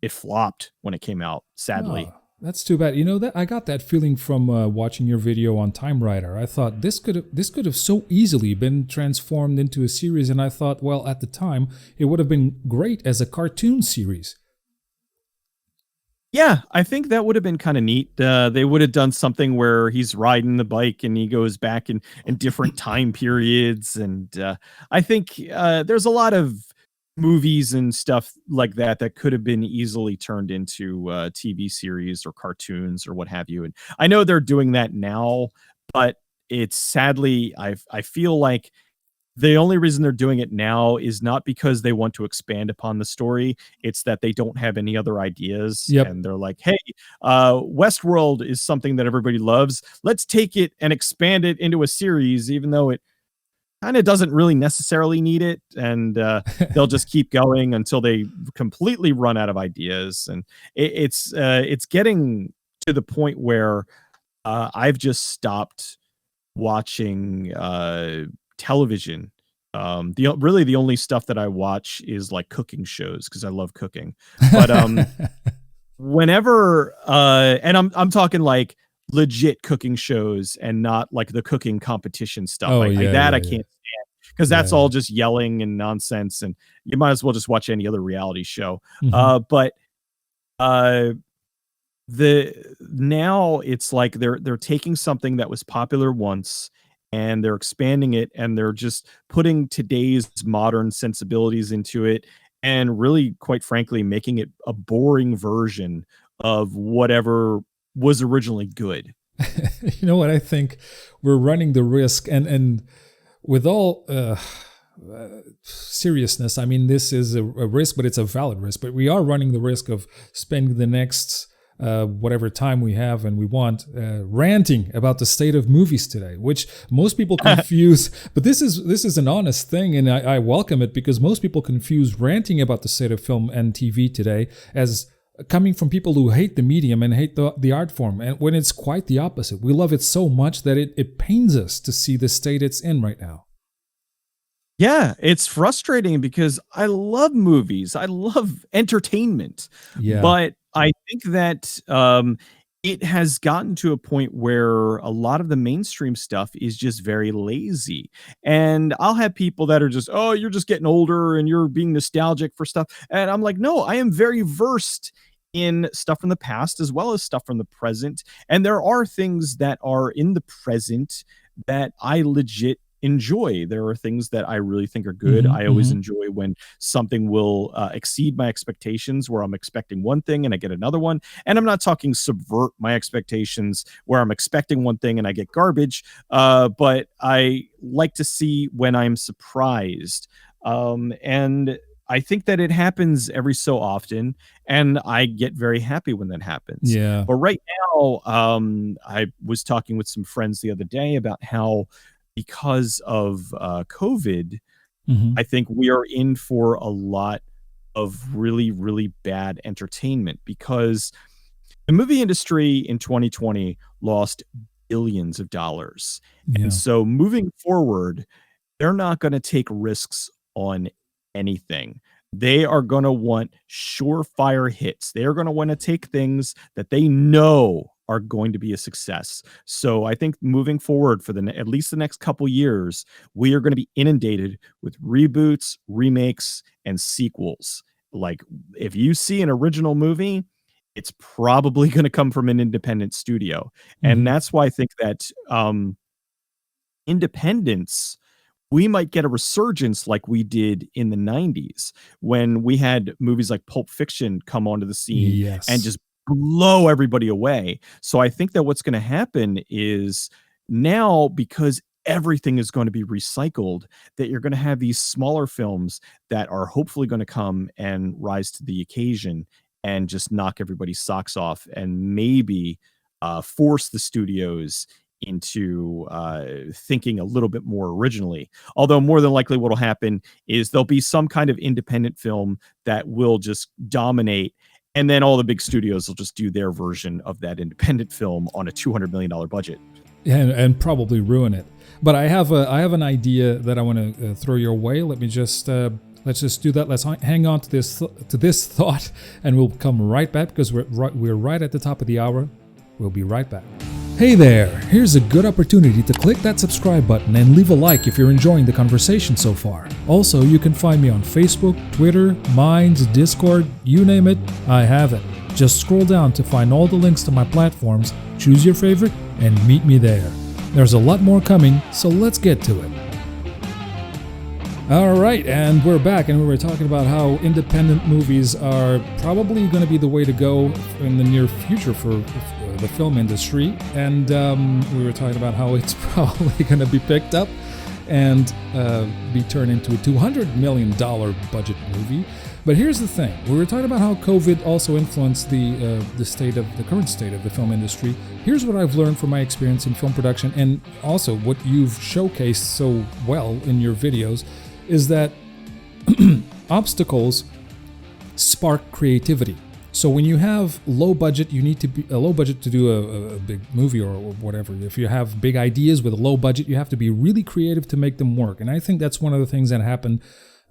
flopped when it came out, sadly. Oh. That's too bad. You know that I got that feeling from watching your video on Time Rider. I thought this could have so easily been transformed into a series, and I thought, well, at the time, it would have been great as a cartoon series. Yeah, I think that would have been kind of neat. They would have done something where he's riding the bike and he goes back in different time periods, and I think there's a lot of movies and stuff like that could have been easily turned into TV series or cartoons or what have you. And I know they're doing that now, but it's sadly, I feel like the only reason they're doing it now is not because they want to expand upon the story. It's that they don't have any other ideas. Yep. And they're like, hey, Westworld is something that everybody loves. Let's take it and expand it into a series, even though it kind of doesn't really necessarily need it. And they'll just keep going until they completely run out of ideas. And it's getting to the point where I've just stopped watching television. The only stuff that I watch is like cooking shows because I love cooking. But whenever and I'm talking like legit cooking shows and not like the cooking competition stuff. Oh, like yeah, that yeah, I can't yeah. stand because that's Yeah. all just yelling and nonsense, and you might as well just watch any other reality show. Mhm. But now it's like they're taking something that was popular once and they're expanding it, and they're just putting today's modern sensibilities into it, and really, quite frankly, making it a boring version of whatever was originally good. You know what? I think we're running the risk, and with all seriousness, I mean, this is a risk, but it's a valid risk. But we are running the risk of spending the next whatever time we have and we want ranting about the state of movies today, which most people confuse. But this is an honest thing, and I welcome it, because most people confuse ranting about the state of film and TV today as coming from people who hate the medium and hate the art form, and when it's quite the opposite. We love it so much that it pains us to see the state it's in right now. Yeah, it's frustrating because I love movies. I love entertainment. Yeah. But I think that it has gotten to a point where a lot of the mainstream stuff is just very lazy. And I'll have people that are just, oh, you're just getting older and you're being nostalgic for stuff. And I'm like, no, I am very versed in stuff from the past as well as stuff from the present. And there are things that are in the present that I legit enjoy. There are things that I really think are good. Mhm, I always mhm. enjoy when something will exceed my expectations, where I'm expecting one thing and I get another one. And I'm not talking subvert my expectations where I'm expecting one thing and I get garbage, but I like to see when I'm surprised. And I think that it happens every so often, and I get very happy when that happens. Yeah. But right now, I was talking with some friends the other day about how, because of COVID, Mhm. I think we are in for a lot of really, really bad entertainment, because the movie industry in 2020 lost billions of dollars. And Yeah. so moving forward, they're not going to take risks on anything. They are going to want surefire hits. They are going to want to take things that they know are going to be a success. So I think moving forward for at least the next couple years, we are going to be inundated with reboots, remakes, and sequels. Like, if you see an original movie, it's probably going to come from an independent studio. And Mhm. that's why I think that independence, we might get a resurgence like we did in the 90s when we had movies like Pulp Fiction come onto the scene and Yes. just blow everybody away. So I think that what's going to happen is, now, because everything is going to be recycled, that you're going to have these smaller films that are hopefully going to come and rise to the occasion and just knock everybody's socks off, and maybe force the studios into thinking a little bit more originally. Although more than likely what will happen is there'll be some kind of independent film that will just dominate, and then all the big studios will just do their version of that independent film on a $200 million budget. And probably ruin it. But I have an idea that I want to throw your way. Let me just let's just do that. Let's hang on to this thought, and we'll come right back, because we're right at the top of the hour. We'll be right back. Hey there! Here's a good opportunity to click that subscribe button and leave a like if you're enjoying the conversation so far. Also, you can find me on Facebook, Twitter, Minds, Discord, you name it, I have it. Just scroll down to find all the links to my platforms, choose your favorite, and meet me there. There's a lot more coming, so let's get to it. All right, and we're back, and we were talking about how independent movies are probably going to be the way to go in the near future for the film industry, and we were talking about how it's probably going to be picked up. and be turned into a $200 million budget movie. But here's the thing: we were talking about how COVID also influenced the current state of the film industry. Here's what I've learned from my experience in film production, and also what you've showcased so well in your videos, is that obstacles spark creativity. So when you have low budget, you need to be a low budget to do a big movie or whatever. If you have big ideas with a low budget, you have to be really creative to make them work. And I think that's one of the things that happened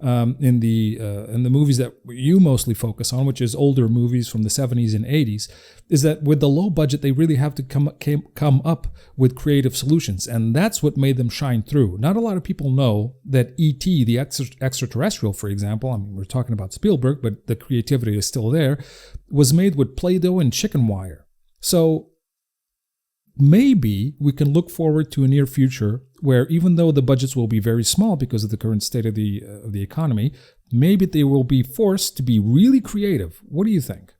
in the movies that you mostly focus on, which is older movies from the 70s and 80s, is that with the low budget, they really have to come up with creative solutions. And that's what made them shine through. Not a lot of people know that E.T., the extraterrestrial, for example, I mean, we're talking about Spielberg, but the creativity is still there, was made with Play-Doh and chicken wire. So maybe we can look forward to a near future where, even though the budgets will be very small because of the current state of the economy, maybe they will be forced to be really creative. What do you think?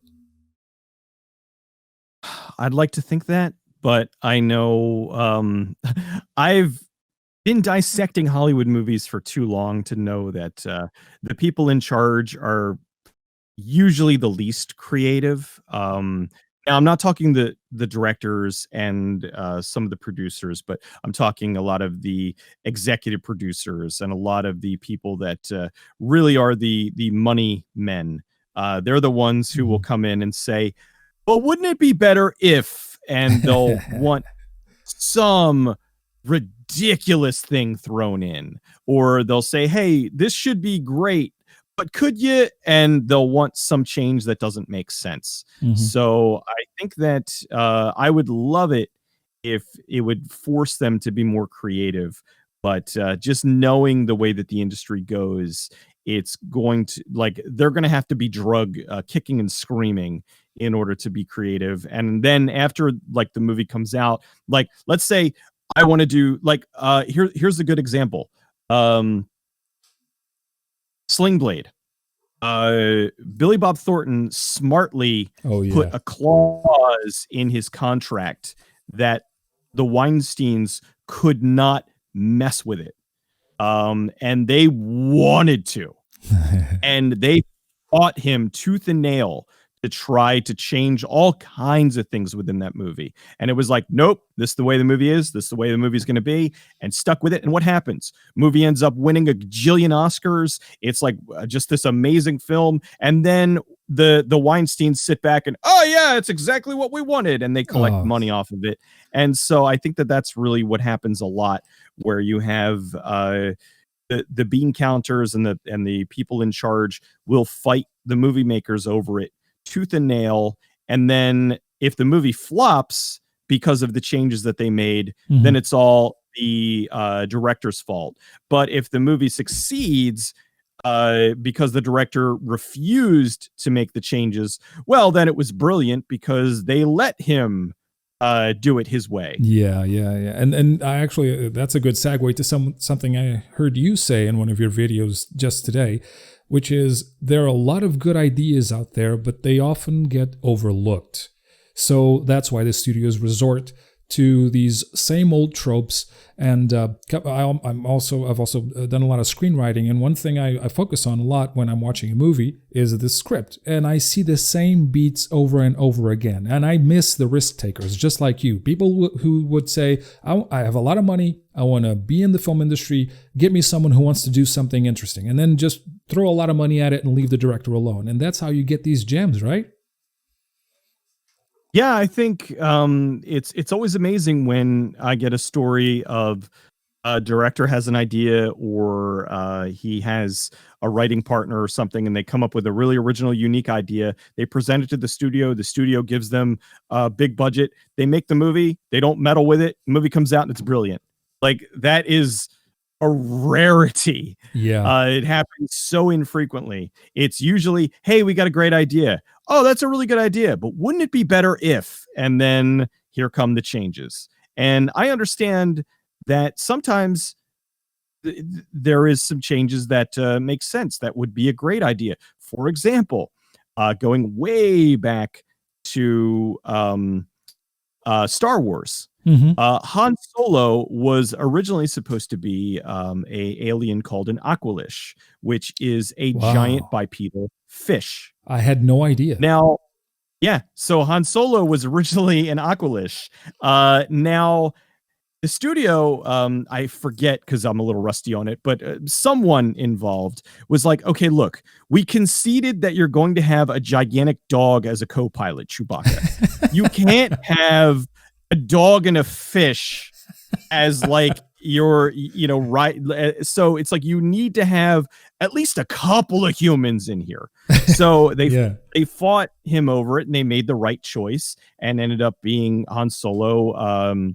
I'd like to think that, but I know I've been dissecting Hollywood movies for too long to know that the people in charge are usually the least creative. Now, I'm not talking the directors and some of the producers, but I'm talking a lot of the executive producers and a lot of the people that really are the money men. They're the ones who will come in and say, "Well, wouldn't it be better if?" And they'll want some ridiculous thing thrown in, or they'll say, "Hey, this should be great, but could you?" And they'll want some change that doesn't make sense. So I think that I would love it if it would force them to be more creative. But just knowing the way that the industry goes, it's going to, like, they're going to have to be drug kicking and screaming in order to be creative. And then after, like, the movie comes out, like, let's say I want to do, like, here's a good example. Sling Blade. Billy Bob Thornton smartly put a clause in his contract that the Weinsteins could not mess with it. And they wanted to. And they fought him tooth and nail to try to change all kinds of things within that movie. And it was like, nope, this is the way the movie is. This is the way the movie is going to be, and stuck with it. And what happens? Movie ends up winning a gajillion Oscars. It's like just this amazing film. And then the Weinsteins sit back and, oh yeah, it's exactly what we wanted. And they collect money off of it. And so I think that that's really what happens a lot, where you have, the bean counters and the people in charge will fight the movie makers over it tooth and nail. And then if the movie flops because of the changes that they made, then it's all the director's fault. But if the movie succeeds because the director refused to make the changes, well, then it was brilliant because they let him do it his way. Yeah. And I actually, that's a good segue to something I heard you say in one of your videos just today, which is there are a lot of good ideas out there, but they often get overlooked. So that's why the studios resort to these same old tropes. And I've also done a lot of screenwriting, and one thing I focus on a lot when I'm watching a movie is the script, and I see the same beats over and over again, and I miss the risk takers, just like you. People who would say, I have a lot of money, I want to be in the film industry, get me someone who wants to do something interesting, and then just throw a lot of money at it and leave the director alone. And that's how you get these gems, right? Yeah, I think it's always amazing when I get a story of a director has an idea, or he has a writing partner or something, and they come up with a really original, unique idea. They present it to the studio gives them a big budget. They make the movie. They don't meddle with it. The movie comes out and it's brilliant. Like, that is a rarity. Yeah. It happens so infrequently. It's usually, hey, we got a great idea. Oh, that's a really good idea, but wouldn't it be better if? And then here come the changes. And I understand that sometimes there is some changes that make sense. That would be a great idea. For example, going way back to Star Wars. Han Solo was originally supposed to be a alien called an Aqualish, which is a giant Wow. bipedal fish. I had no idea. Now, yeah, so Han Solo was originally an Aqualish. Now, the studio, I forget because I'm a little rusty on it, but someone involved was like, okay, look, we conceded that you're going to have a gigantic dog as a co-pilot, Chewbacca. You can't have a dog and a fish as like your, right. So it's like you need to have at least a couple of humans in here. So they fought him over it and they made the right choice and ended up being Han Solo.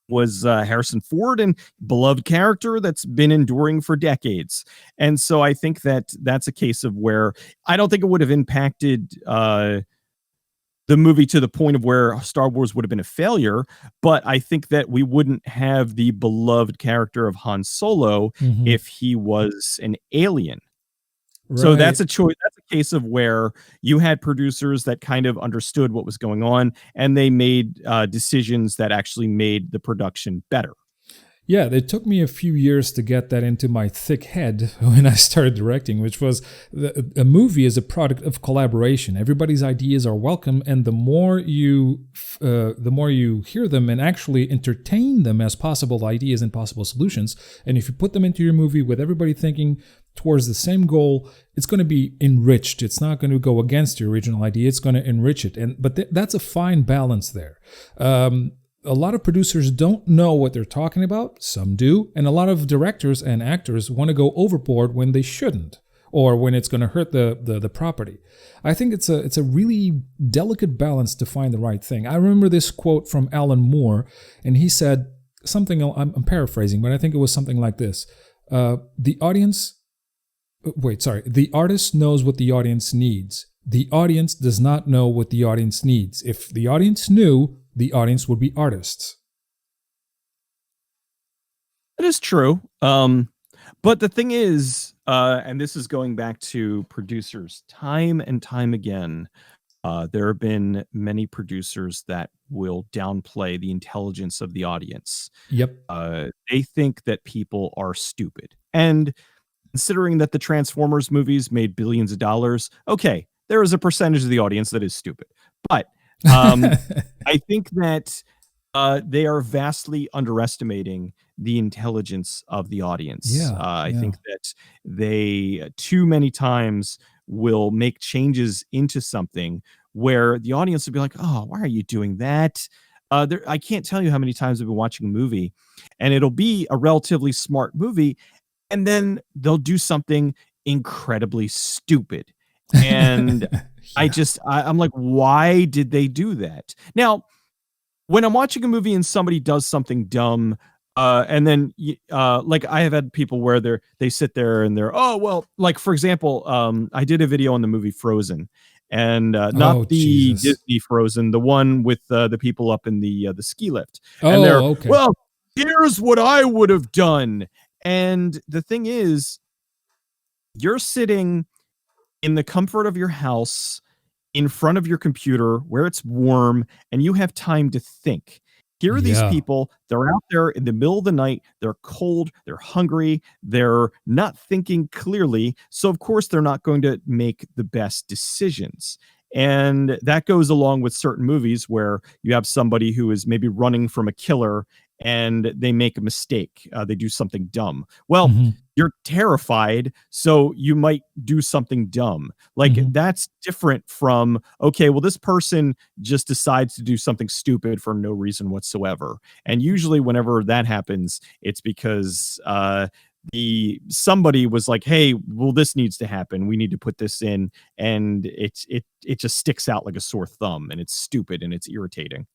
Was Harrison Ford, and beloved character that's been enduring for decades. And so I think that that's a case of where I don't think it would have impacted the movie to the point of where Star Wars would have been a failure, but I think that we wouldn't have the beloved character of Han Solo if he was an alien. Right. So that's a choice. That's a case of where you had producers that kind of understood what was going on, and they made decisions that actually made the production better. Yeah, it took me a few years to get that into my thick head when I started directing, which was a movie is a product of collaboration. Everybody's ideas are welcome, and the more you hear them and actually entertain them as possible ideas and possible solutions, and if you put them into your movie with everybody thinking towards the same goal, it's going to be enriched. It's not going to go against your original idea. It's going to enrich it. But that's a fine balance there. A lot of producers don't know what they're talking about. Some do. And a lot of directors and actors want to go overboard when they shouldn't, or when it's going to hurt the property. I think it's a really delicate balance to find the right thing. I remember this quote from Alan Moore, and he said something, I'm paraphrasing, but I think it was something like this. The artist knows what the audience needs. The audience does not know what the audience needs. If the audience knew, the audience would be artists. That is true. But the thing is, and this is going back to producers time and time again, there have been many producers that will downplay the intelligence of the audience. Yep. They think that people are stupid. And considering that the Transformers movies made billions of dollars, okay, there is a percentage of the audience that is stupid. But I think that they are vastly underestimating the intelligence of the audience. I think that they too many times will make changes into something where the audience will be like, oh, why are you doing that? I can't tell you how many times I've been watching a movie and it'll be a relatively smart movie, and then they'll do something incredibly stupid. And I'm like, why did they do that? Now, when I'm watching a movie and somebody does something dumb, and then like I have had people where they sit there and they're, oh, well, like, for example, I did a video on the movie Frozen, and not the Disney Frozen, the one with the people up in the ski lift. And they're, okay. Well, here's what I would have done. And the thing is, you're sitting in the comfort of your house, in front of your computer where it's warm and you have time to think. Here are these people, they're out there in the middle of the night, they're cold, they're hungry, they're not thinking clearly. So of course they're not going to make the best decisions. And that goes along with certain movies where you have somebody who is maybe running from a killer and they make a mistake. They do something dumb. Well, you're terrified, so you might do something dumb. Like, that's different from, okay, well, this person just decides to do something stupid for no reason whatsoever. And usually whenever that happens, it's because somebody was like, hey, well, this needs to happen, we need to put this in, and it just sticks out like a sore thumb, and it's stupid and it's irritating.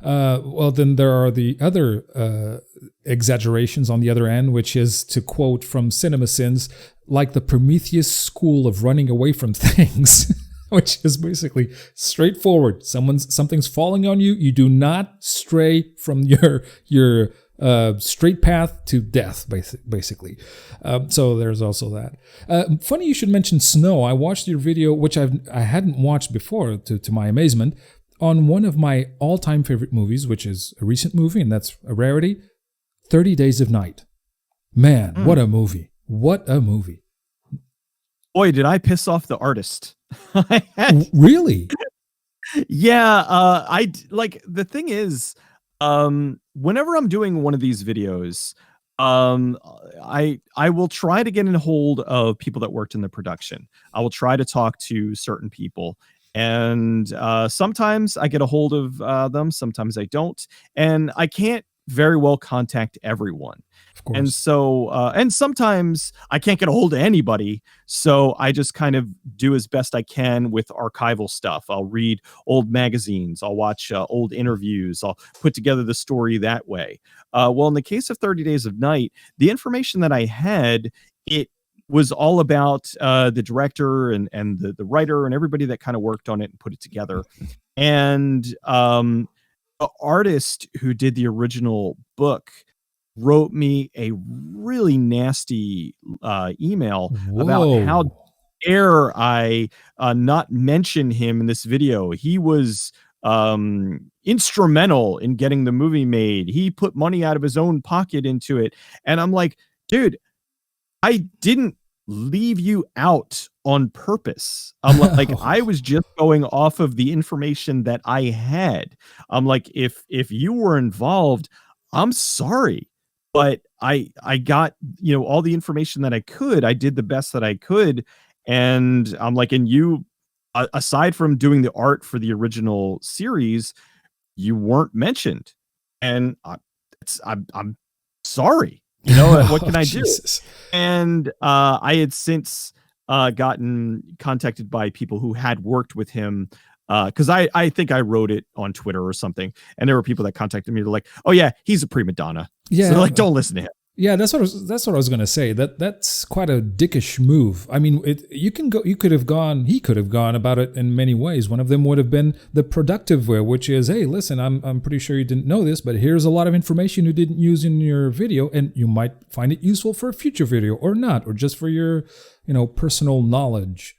Well, then there are the other exaggerations on the other end, which is, to quote from CinemaSins, like the Prometheus school of running away from things. Which is basically straightforward. Something's falling on you. You do not stray from your straight path to death, basically. So there's also that. Funny you should mention snow. I watched your video, which I hadn't watched before, to my amazement, on one of my all-time favorite movies, which is a recent movie, and that's a rarity, 30 Days of Night. Man, what a movie. What a movie. Boy, did I piss off the artist. Really? Yeah, like the thing is, whenever I'm doing one of these videos, I will try to get in hold of people that worked in the production. I will try to talk to certain people, and sometimes I get a hold of them, sometimes I don't, and I can't very well contact everyone. Of And course. so, and sometimes I can't get a hold of anybody. So I just kind of do as best I can with archival stuff. I'll read old magazines. I'll watch old interviews. I'll put together the story that way. Well, in the case of 30 Days of Night, the information that I had, it was all about the director and the writer and everybody that kind of worked on it and put it together. And the artist who did the original book wrote me a really nasty email about how Whoa. dare I not mention him in this video. He was instrumental in getting the movie made. He put money out of his own pocket into it. And I'm like, dude, I didn't leave you out on purpose. I'm like, I was just going off of the information that I had. I'm like, if you were involved, I'm sorry, but I got, all the information that I could. I did the best that I could, and I'm like, and you, aside from doing the art for the original series, you weren't mentioned, and I'm sorry. What can I do? Jesus. And I had since gotten contacted by people who had worked with him, because I think I wrote it on Twitter or something, and there were people that contacted me. They're like, "Oh yeah, he's a prima donna." Yeah. So like, don't listen to him. Yeah, that's what I was going to say. That's quite a dickish move. I mean, he could have gone about it in many ways. One of them would have been the productive way, which is, hey, listen, I'm pretty sure you didn't know this, but here's a lot of information you didn't use in your video, and you might find it useful for a future video or not, or just for your, personal knowledge.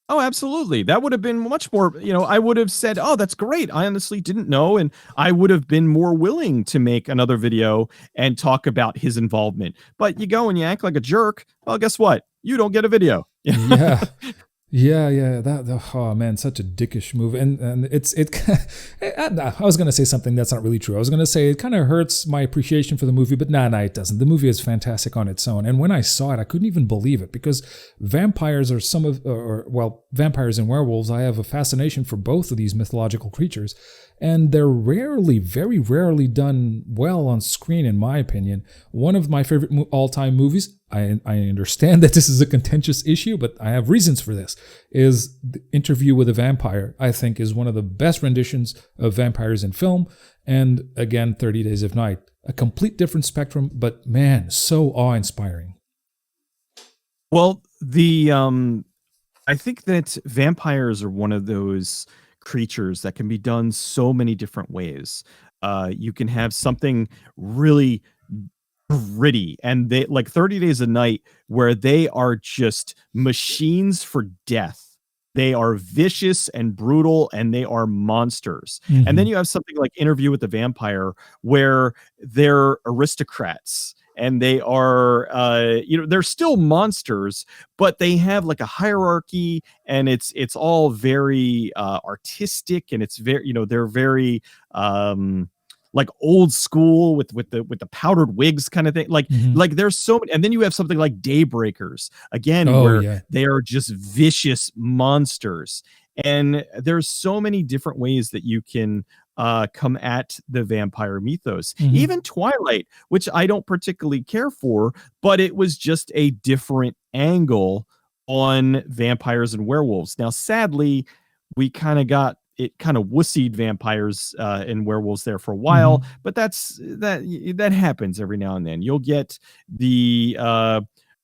Oh, absolutely. That would have been much more, I would have said, "Oh, that's great. I honestly didn't know." And I would have been more willing to make another video and talk about his involvement. But you go and you act like a jerk. Well, guess what? You don't get a video. Yeah. Yeah. Oh man, such a dickish move, and I was gonna say something that's not really true. I was gonna say it kind of hurts my appreciation for the movie, but nah, it doesn't. The movie is fantastic on its own, and when I saw it, I couldn't even believe it because vampires are vampires and werewolves. I have a fascination for both of these mythological creatures, and they're very rarely done well on screen, in my opinion. One of my favorite all-time movies. I understand that this is a contentious issue, but I have reasons for this, is The Interview with a Vampire, I think is one of the best renditions of vampires in film. And again, 30 Days of Night. A complete different spectrum, but man, so awe-inspiring. Well, I think that vampires are one of those creatures that can be done so many different ways. You can have something really gritty, and they like 30 Days a Night, where they are just machines for death. They are vicious and brutal, and they are monsters. Mm-hmm. And then you have something like Interview with the Vampire, where they're aristocrats, and they are they're still monsters, but they have like a hierarchy, and it's all very artistic, and it's very, they're very like old school with the powdered wigs kind of thing. Like there's so many, and then you have something like Daybreakers again, where they are just vicious monsters. And there's so many different ways that you can come at the vampire mythos. Even Twilight, which I don't particularly care for, but it was just a different angle on vampires and werewolves. Now, sadly, we kind of wussied vampires and werewolves there for a while, but that happens every now and then. You'll get the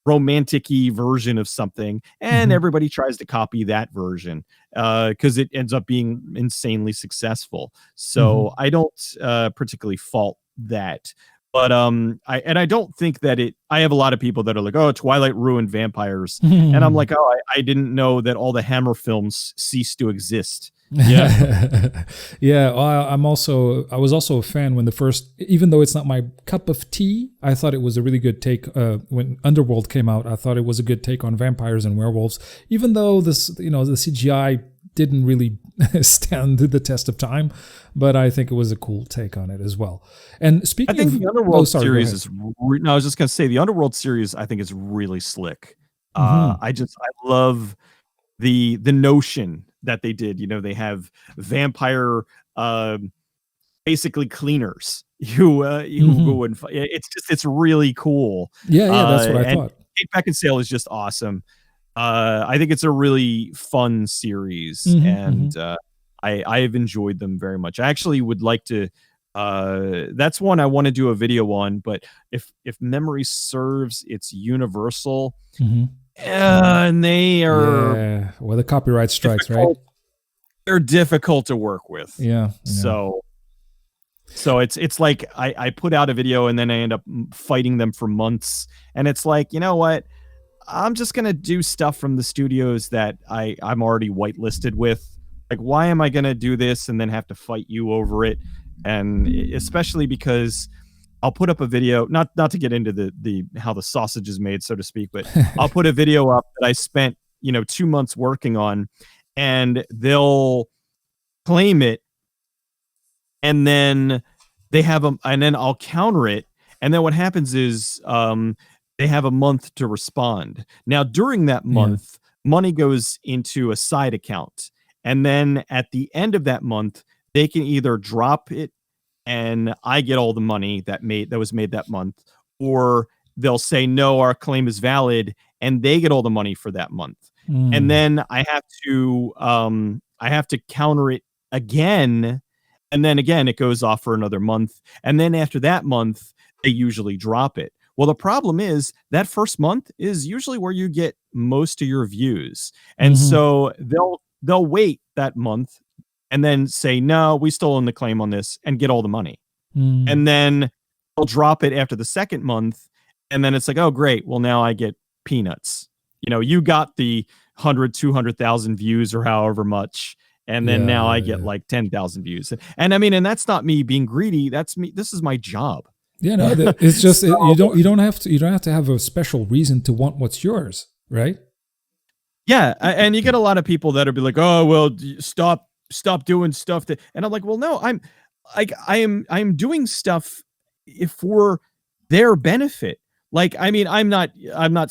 romantic-y version of something, and everybody tries to copy that version because it ends up being insanely successful. So I don't particularly fault that. But I don't think that I have a lot of people that are like, "Oh, Twilight ruined vampires," and I'm like, "Oh, I didn't know that all the Hammer films ceased to exist." Yeah. Yeah, well, I was also a fan when the first, even though it's not my cup of tea, I thought it was a really good take. When Underworld came out, I thought it was a good take on vampires and werewolves, even though this, the CGI didn't really stand the test of time, but I think it was a cool take on it as well. And I speaking think of, the Underworld sorry, go series ahead. is. No, I was just gonna say the Underworld series. I think is really slick. Hmm. I love the notion that they did. They have vampire, um, basically cleaners who Hmm. go and it's really cool. Yeah, yeah, that's what I And thought. Kate Beckinsale is just awesome. I think it's a really fun series, Hmm. Hmm. and I have enjoyed them very much. I actually would like to. That's one I want to do a video on, but if memory serves, it's Universal, Hmm. and they are Yeah, well, the copyright strikes, right? difficult. They're difficult to work with. Yeah, yeah. So it's like I put out a video and then I end up fighting them for months, and it's like, you know what? I'm just gonna do stuff from the studios that I'm already whitelisted with. Like, why am I gonna do this and then have to fight you over it? And especially because I'll put up a video, not to get into the how the sausage is made, so to speak, but I'll put a video up that I spent 2 months working on, and they'll claim it, and then and then I'll counter it, and then what happens is they have a month to respond. Now during that Yeah. month, money goes into a side account, and then at the end of that month, they can either drop it and I get all the money that was made that month, or they'll say no, our claim is valid, and they get all the money for that month. And Mm. then I have to counter it again, and then again it goes off for another month, and then after that month they usually drop it. Well, the problem is that first month is usually where you get most of your views, and Mhm. so they'll wait that month and then say, no, we still own the claim on this, and get all the money. Mm. And then they'll drop it after the second month. And then it's like, oh, great. Well, now I get peanuts. You got the 100, 200,000 views or however much. And then Yeah, now I yeah, get yeah. like 10,000 views. And I mean, and that's not me being greedy. That's me. This is my job. Yeah, no, it's just So, you don't have to have a special reason to want what's yours, right? yeah, and you get a lot of people that'll be like, "Oh, well, stop doing stuff that," and I'm like, "Well, no, I'm like I'm doing stuff for their benefit." Like, I mean, I'm not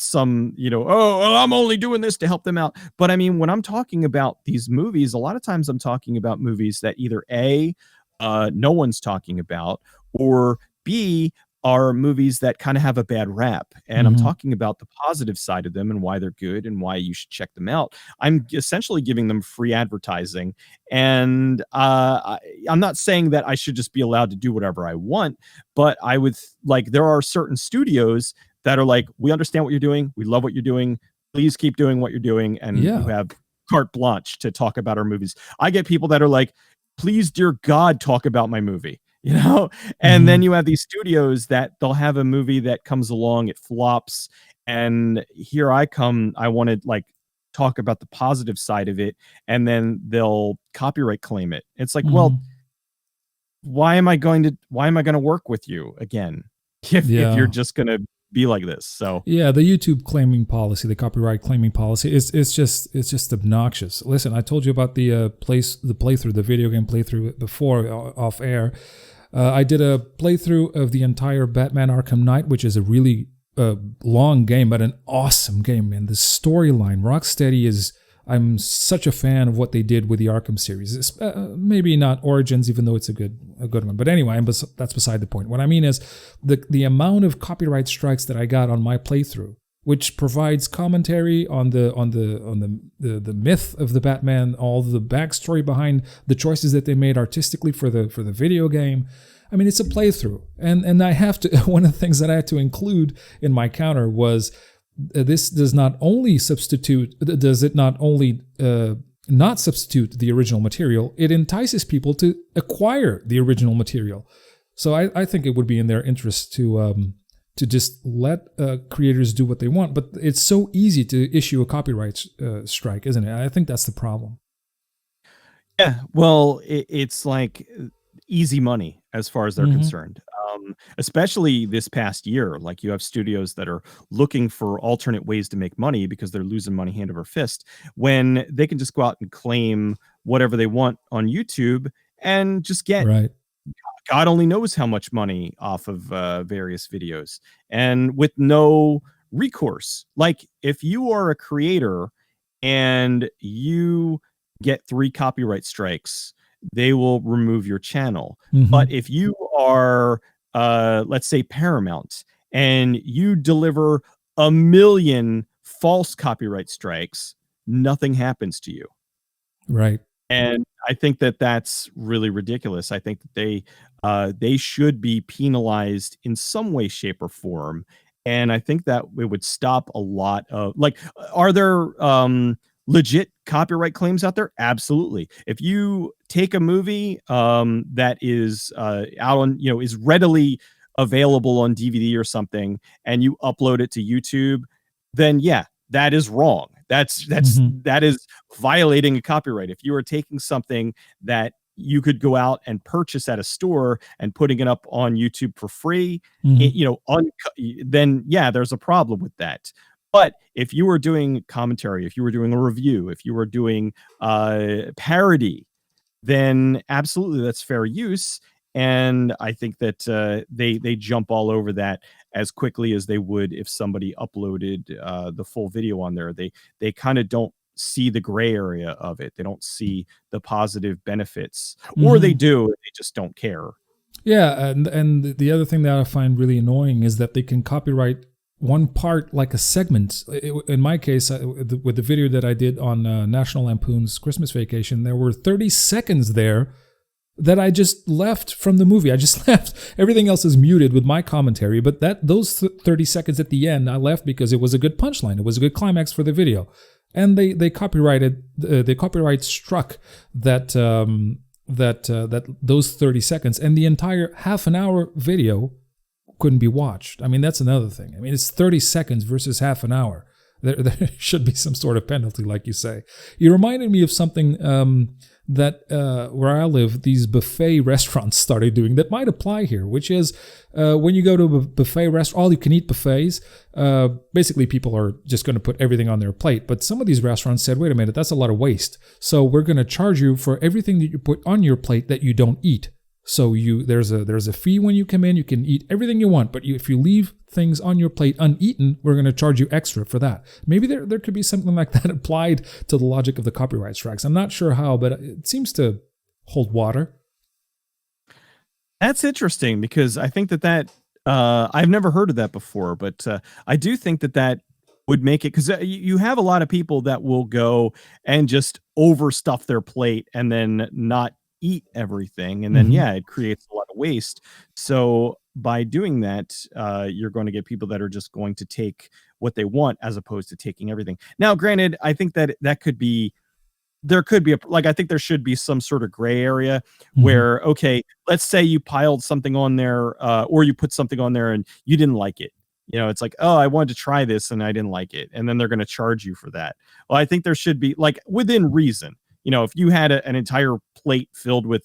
some, "Oh, well, I'm only doing this to help them out." But I mean, when I'm talking about these movies, a lot of times I'm talking about movies that either A, no one's talking about, or B, are movies that kind of have a bad rap. And I'm Mhm. talking about the positive side of them and why they're good and why you should check them out. I'm essentially giving them free advertising. And I'm not saying that I should just be allowed to do whatever I want, but I would like, there are certain studios that are like, we understand what you're doing. We love what you're doing. Please keep doing what you're doing. And you Yeah. have carte blanche to talk about our movies. I get people that are like, please, dear God, talk about my movie. And then Mhm. you have these studios that they'll have a movie that comes along, it flops, and here I come, I want to like talk about the positive side of it, and then they'll copyright claim it. It's like, well, Mhm. why am I going to work with you again if you're Yeah. just going to be like this? So, Yeah, the YouTube claiming policy, the copyright claiming policy, it's just obnoxious. Listen, I told you about the playthrough, the video game playthrough before off air. I did a playthrough of the entire Batman Arkham Knight, which is a really long game, but an awesome game, man. The storyline, Rocksteady is. I'm such a fan of what they did with the Arkham series. Maybe not Origins, even though it's a good one. But anyway, that's beside the point. What I mean is the amount of copyright strikes that I got on my playthrough, which provides commentary on the myth of the Batman, all the backstory behind the choices that they made artistically for the video game. I mean, it's a playthrough, and I have to. One of the things that I had to include in my counter was this does not only not substitute the original material, it entices people to acquire the original material. So I think it would be in their interest to just let creators do what they want. But it's so easy to issue a copyright strike, isn't it? I think that's the problem. Yeah, well, it's like easy money as far as they're Hmm. concerned. Especially this past year, like you have studios that are looking for alternate ways to make money because they're losing money hand over fist when they can just go out and claim whatever they want on YouTube and just get Right. God only knows how much money off of various videos and with no recourse. Like if you are a creator and you get 3 copyright strikes, they will remove your channel. But Hmm. if you are, let's say Paramount, and you deliver a million false copyright strikes, nothing happens to you. Right. And I think that that's really ridiculous. I think that they should be penalized in some way, shape, or form. And I think that it would stop a lot of like, are there legit copyright claims out there? Absolutely. If you take a movie that is out on, is readily available on DVD or something, and you upload it to YouTube, then yeah, that is wrong. Hmm. That is violating a copyright. If you are taking something that you could go out and purchase at a store and putting it up on YouTube for free, Hmm. then yeah, there's a problem with that. But if you were doing commentary, if you were doing a review, if you were doing parody, then absolutely that's fair use. And I think that they jump all over that as quickly as they would if somebody uploaded the full video on there. They kind of don't see the gray area of it. They don't see the positive benefits, or they Hmm. do. They just don't care. Yeah, and the other thing that I find really annoying is that they can copyright one part, like a segment. In my case, with the video that I did on National Lampoon's Christmas Vacation, there were 30 seconds there that I just left from the movie. I just left. Everything else is muted with my commentary, but those 30 seconds at the end, I left because it was a good punchline. It was a good climax for the video, and they copyrighted. The copyright struck that. That those 30 seconds, and the entire half an hour video couldn't be watched. I mean, that's another thing. I mean, it's 30 seconds versus half an hour. There should be some sort of penalty, like you say. You reminded me of something that where I live, these buffet restaurants started doing that might apply here, which is when you go to a buffet restaurant, all you can eat buffets, basically people are just going to put everything on their plate. But some of these restaurants said, wait a minute, that's a lot of waste. So we're going to charge you for everything that you put on your plate that you don't eat. So there's a fee when you come in. You can eat everything you want, but if you leave things on your plate uneaten, we're going to charge you extra for that. Maybe there could be something like that applied to the logic of the copyright strikes. I'm not sure how, but it seems to hold water. That's interesting because I think that I've never heard of that before, but I do think that would make it because you have a lot of people that will go and just overstuff their plate and then not eat everything, and then Hmm. yeah, it creates a lot of waste. So by doing that, you're going to get people that are just going to take what they want as opposed to taking everything. Now, granted, I think that could be there could be like I think there should be some sort of gray area Hmm. where okay, let's say you piled something on there or you put something on there and you didn't like it. It's like, "Oh, I wanted to try this and I didn't like it." And then they're going to charge you for that. Well, I think there should be like within reason. If you had an entire plate filled with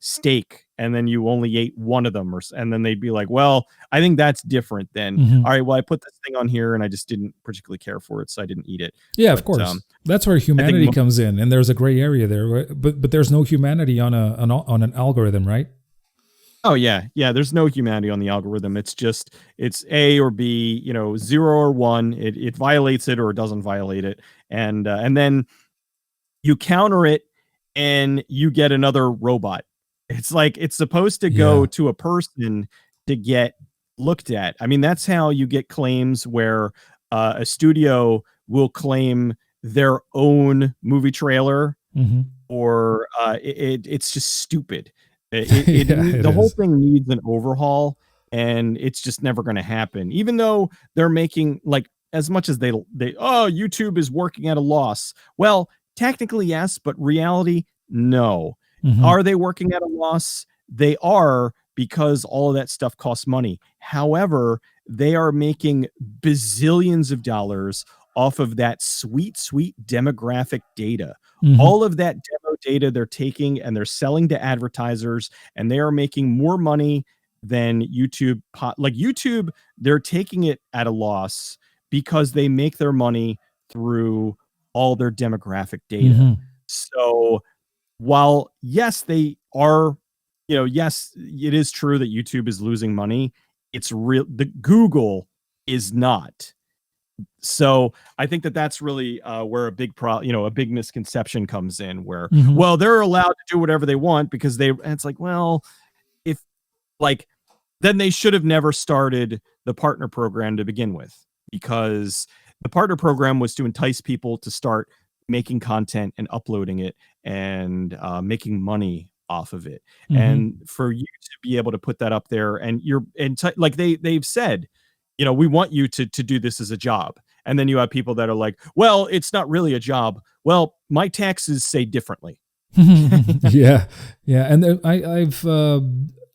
steak and then you only ate one of them and then they'd be like, "Well, I think that's different than Hmm. all right, well, I put this thing on here and I just didn't particularly care for it, so I didn't eat it." Yeah, of But course. That's where I think humanity comes in, and there's a gray area there. But there's no humanity on on an algorithm, right? Oh yeah, yeah. There's no humanity on the algorithm. It's A or B, 0 or 1. It violates it or it doesn't violate it, and then you counter it, and you get another robot. It's like it's supposed to go Yeah. to a person to get looked at. I mean, that's how you get claims where a studio will claim their own movie trailer Hmm. or it's just stupid. Yeah, it The whole is. thing needs an overhaul, and it's just never going to happen. Even though they're making like as much as YouTube is working at a loss. Well, technically yes, but reality no. Hmm. Are they working at a loss? They are because all of that stuff costs money. However, they are making bazillions of dollars off of that sweet demographic data. Mhm. All of that demo data they're taking and they're selling to advertisers, and they are making more money than YouTube. Like YouTube, they're taking it at a loss because they make their money through all their demographic data. Mhm. So while yes, they are, yes, it is true that YouTube is losing money. It's real. The Google is not. So I think that that's really where a big a big misconception comes in, where, Mhm. well, they're allowed to do whatever they want because and it's like, well, if like, then they should have never started the partner program to begin with, because the partner program was to entice people to start making content and uploading it and making money off of it. Mhm. And for you to be able to put that up there, and like they've said, we want you to do this as a job. And then you have people that are like, well, it's not really a job. Well, my taxes say differently. Yeah, yeah, and I've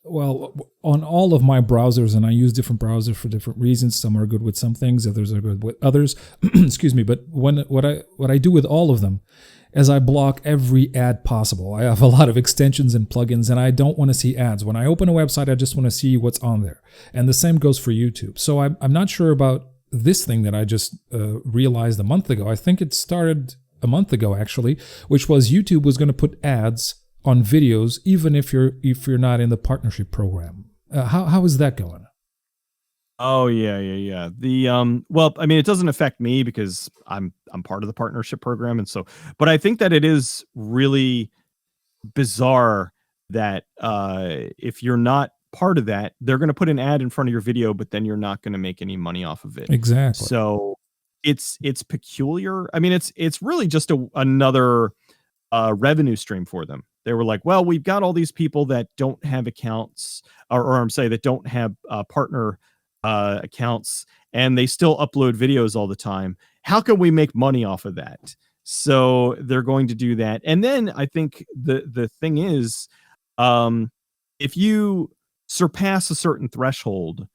well, on all of my browsers, and I use different browsers for different reasons. Some are good with some things, others are good with others. Excuse me, but what I do with all of them is I block every ad possible. I have a lot of extensions and plugins, and I don't want to see ads. When I open a website, I just want to see what's on there, and the same goes for YouTube. So I'm not sure about this thing that I just realized a month ago. I think it started a month ago actually, which was YouTube was going to put ads on videos even if you're not in the partnership program. How is that going? Oh yeah. Well, I mean, it doesn't affect me because I'm part of the partnership program, and so, but I think that it is really bizarre that if you're not part of that, they're going to put an ad in front of your video, but then you're not going to make any money off of it. Exactly. So it's peculiar. I mean, it's really just another revenue stream for them. They were like, well, we've got all these people that don't have accounts, or I'm saying that don't have partner accounts, and they still upload videos all the time. How can we make money off of that? So they're going to do that. And then I think the thing is, if you surpass a certain threshold,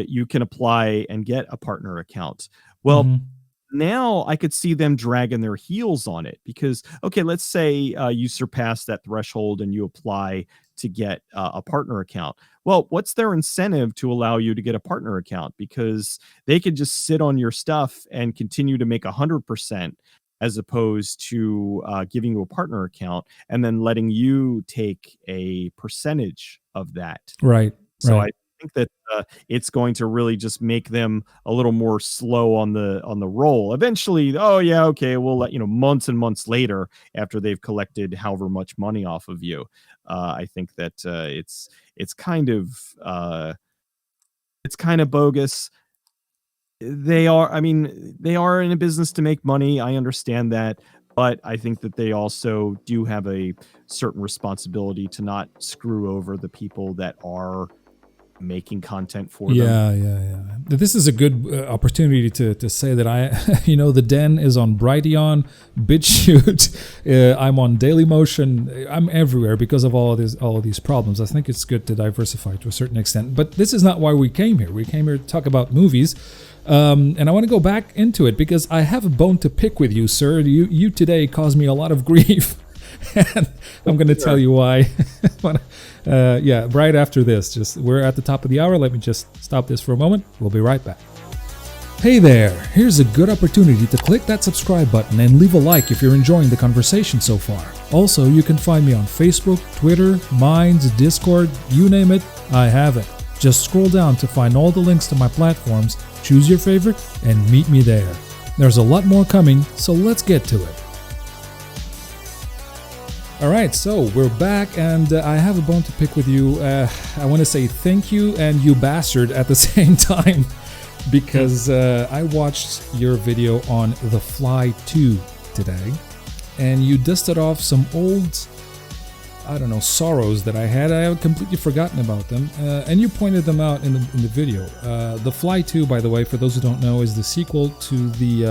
you can apply and get a partner account. Well, Mm-hmm. now I could see them dragging their heels on it, because, okay, let's say you surpass that threshold and you apply to get a partner account. Well, what's their incentive to allow you to get a partner account? Because they could just sit on your stuff and continue to make 100%, as opposed to giving you a partner account and then letting you take a percentage of that. Right. So Right. I think that it's going to really just make them a little more slow on the roll. Eventually, oh yeah, okay, we'll let months and months later, after they've collected however much money off of you. I think that it's kind of bogus. I mean, they are in a business to make money. I understand that. But I think that they also do have a certain responsibility to not screw over the people that are making content for them. Yeah. This is a good opportunity to say that the Den is on Brighteon, BitChute. I'm on Dailymotion. I'm everywhere because of all of these problems. I think it's good to diversify to a certain extent. But this is not why we came here. We came here to talk about movies. And I want to go back into it because I have a bone to pick with you, sir. You today caused me a lot of grief. And I'm going to tell you why. Yeah, right after this. We're at the top of the hour. Let me just stop this for a moment. We'll be right back. Hey there, here's a good opportunity to click that subscribe button and leave a like if you're enjoying the conversation so far. Also, you can find me on Facebook, Twitter, Minds, Discord, you name it, I have it. Just scroll down to find all the links to my platforms, choose your favorite, and meet me there. There's a lot more coming, so let's get to it. Alright, so we're back, and I have a bone to pick with you. I want to say thank you and you bastard at the same time, because I watched your video on The Fly 2 today, and you dusted off some old, sorrows that I had. I had completely forgotten about them, and you pointed them out in the video. The Fly 2, by the way, for those who don't know, is the sequel to the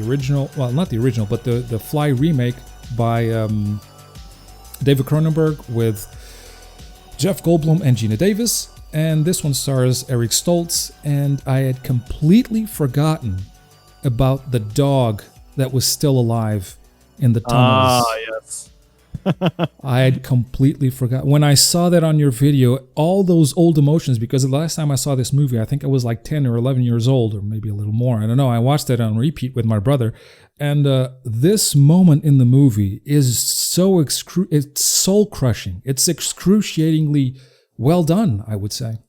original, well, not the original, but the Fly remake by David Cronenberg with Jeff Goldblum and Gina Davis, and this one stars Eric Stoltz, and I had completely forgotten about the dog that was still alive in the tunnels. Ah, yes. I had completely forgot. When I saw that on your video, all those old emotions, because the last time I saw this movie, I think I was like 10 or 11 years old, or maybe a little more. I don't know. I watched it on repeat with my brother. And this moment in the movie is so it's soul crushing. It's excruciatingly well done, I would say.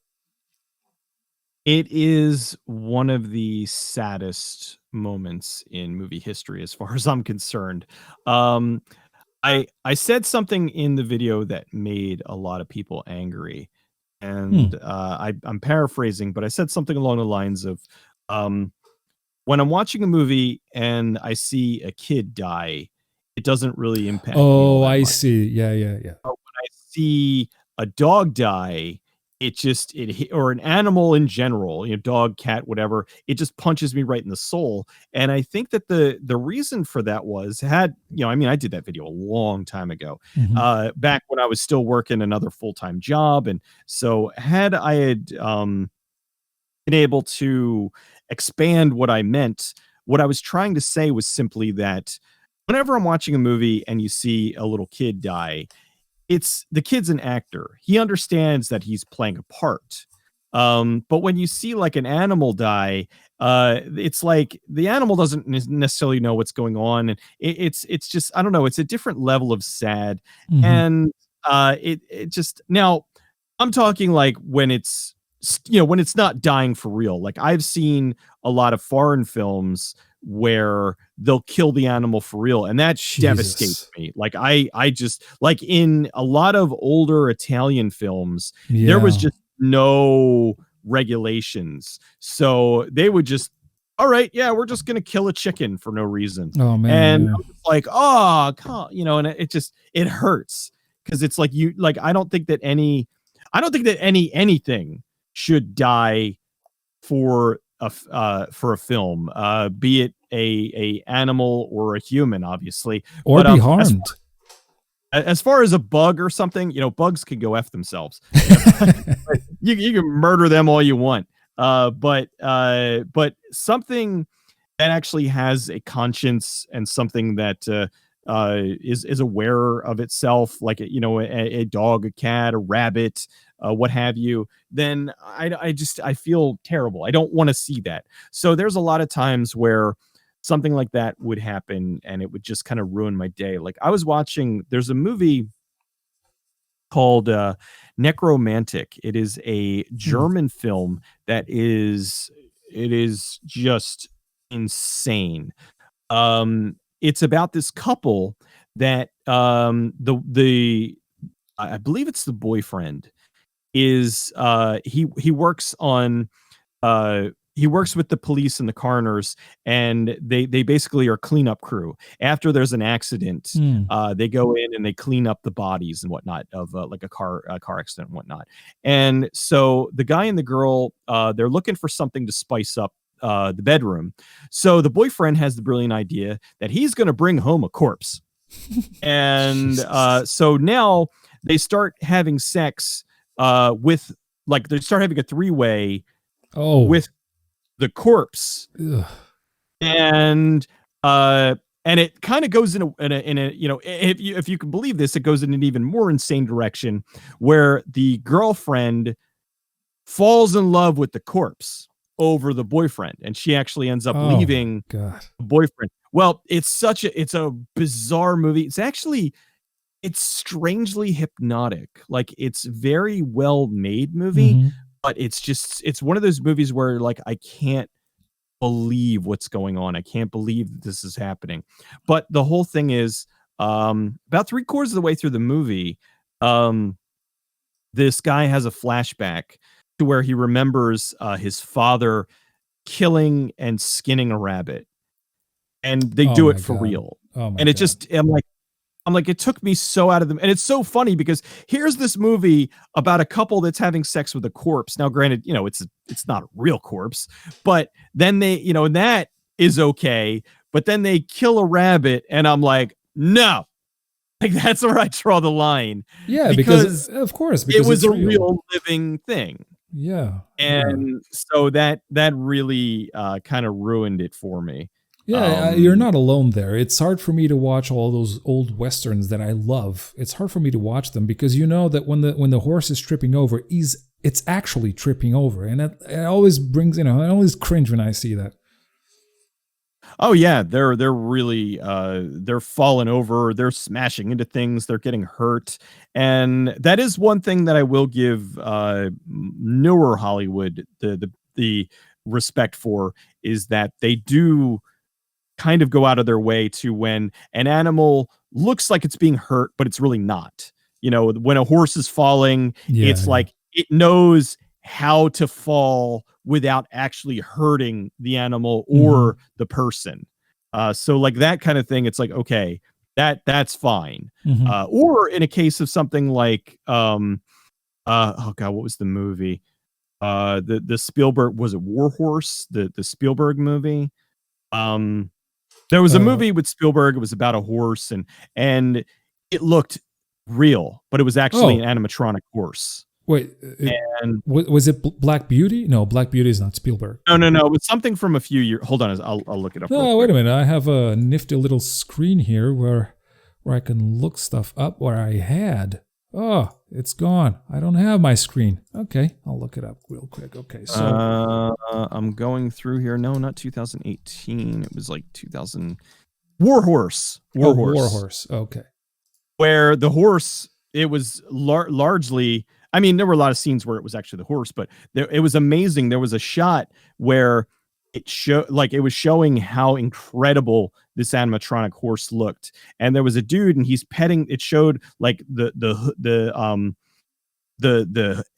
It is one of the saddest moments in movie history, as far as I'm concerned. Um, I said something in the video that made a lot of people angry, and I'm paraphrasing, but I said something along the lines of, um, when I'm watching a movie and I see a kid die, it doesn't really impact me all Oh, that I much. see. Yeah. But when I see a dog die, or an animal in general, dog, cat, whatever, it just punches me right in the soul. And I think that the reason for that I did that video a long time ago, Mm-hmm. back when I was still working another full-time job. And so had I had been able to expand what I meant, what I was trying to say was simply that whenever I'm watching a movie and you see a little kid die, the kid's an actor. He understands that he's playing a part. But when you see like an animal die, it's like the animal doesn't necessarily know what's going on, and it's just, I don't know. It's a different level of sad, Mm-hmm. and it just, now I'm talking like when it's when it's not dying for real. Like, I've seen a lot of foreign films where they'll kill the animal for real, and that devastates Jesus. me. Like, I just, like, in a lot of older Italian films, there was Yeah. just no regulations, so they would just, all right, yeah, we're just gonna kill a chicken for no reason. Oh man. And Yeah. I'm just like, oh, and it hurts, because it's like, I don't think that anything should die for a film, be it a animal or a human, obviously. Or But be harmed. as far as a bug or something, bugs can go F themselves. You can murder them all you want. But something that actually has a conscience, and something that is aware of itself, like a dog, a cat, a rabbit, what have you, then I feel terrible. I don't want to see that. So there's a lot of times where something like that would happen, and it would just kind of ruin my day. Like, there's a movie called Necromantic. It is a Hmm. German film it is just insane. It's about this couple that, the I believe it's the boyfriend is, he works on, he works with the police and the coroners, and they basically are cleanup crew. After there's an accident, Hmm. they go in and they clean up the bodies and whatnot of, like, a car accident and whatnot. And so the guy and the girl, they're looking for something to spice up the bedroom. So the boyfriend has the brilliant idea that he's going to bring home a corpse. And Jesus. so now they start having sex, with, like, they start having a three-way Oh. with the corpse. Ugh. And and it kind of goes in a if you can believe this, it goes in an even more insane direction, where the girlfriend falls in love with the corpse over the boyfriend, and she actually ends up Oh my leaving God. the boyfriend. Well, it's a bizarre movie. It's strangely hypnotic. Like, it's very well made movie, Mm-hmm. but it's one of those movies where, like, I can't believe what's going on. I can't believe that this is happening. But the whole thing is, about 3/4 of the way through the movie, um, this guy has a flashback to where he remembers his father killing and skinning a rabbit, and they Oh do it my for God. real. Oh my And it God. just, I'm like, it took me so out of them. And it's so funny because here's this movie about a couple that's having sex with a corpse. Now, granted, it's not a real corpse, but then and that is okay. But then they kill a rabbit, and I'm like, no, like, that's where I draw the line, Yeah, because because of course, it because was it's a real. real living thing. Yeah, yeah. And so that really kind of ruined it for me. Yeah, you're Um, not alone there. It's hard for me to watch all those old westerns that I love. It's hard for me to watch them because you know that when the horse is tripping over, it's actually tripping over, and it always brings I always cringe when I see that. oh yeah, they're really they're falling over, they're smashing into things, they're getting hurt. And that is one thing that I will give newer Hollywood the respect for, is that they do kind of go out of their way to, when an animal looks like it's being hurt, but it's really not. You know, when a horse is falling, Yeah, it's yeah. like it knows how to fall without actually hurting the animal Hmm. or the person. So like that kind of thing, it's like, okay, that's fine. Hmm. Or in a case of something like oh god, what was the movie? The Spielberg, was it War Horse? The Spielberg movie? Um there was a Uh, movie with Spielberg. It was about a horse, and it looked real, but it was actually oh, an animatronic horse. wait, And was it Black Beauty? No, Black Beauty is not Spielberg. no, no, no, it was something from a few years. Hold on, I'll look it up real No, wait quick. a minute. I have a nifty little screen here where I can look stuff up where I had. Oh, it's gone. I don't have my screen. Okay, I'll look it up real quick. Okay, so I'm going through here. No, not 2018. It was like 2000. War Horse. oh, War Horse. Warhorse. Okay. Where the horse, it was largely, I mean, there were a lot of scenes where it was actually the horse, but it was amazing. There was a shot where it was showing how incredible this animatronic horse looked, and there was a dude and he's petting, it showed like the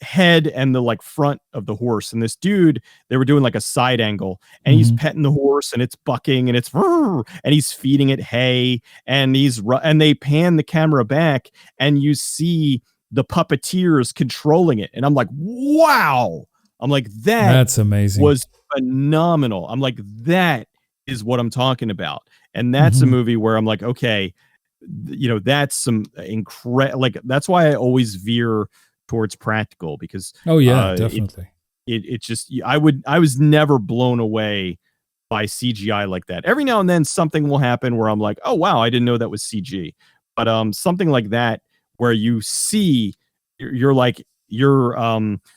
head and the like front of the horse, and this dude, they were doing like a side angle, and he's Hmm. petting the horse and it's bucking and and he's feeding it hay, and and they pan the camera back and you see the puppeteers controlling it, and I'm like, wow. I'm like, that That's amazing. was phenomenal. I'm like, that is what I'm talking about. And that's a Hmm. movie where I'm like, okay, that's some incredible, like, that's why I always veer towards practical, because Oh yeah, it definitely. it just, I was never blown away by CGI like that. Every now and then something will happen where I'm like, oh wow, I didn't know that was CG. But something like that, where you see, you're like, your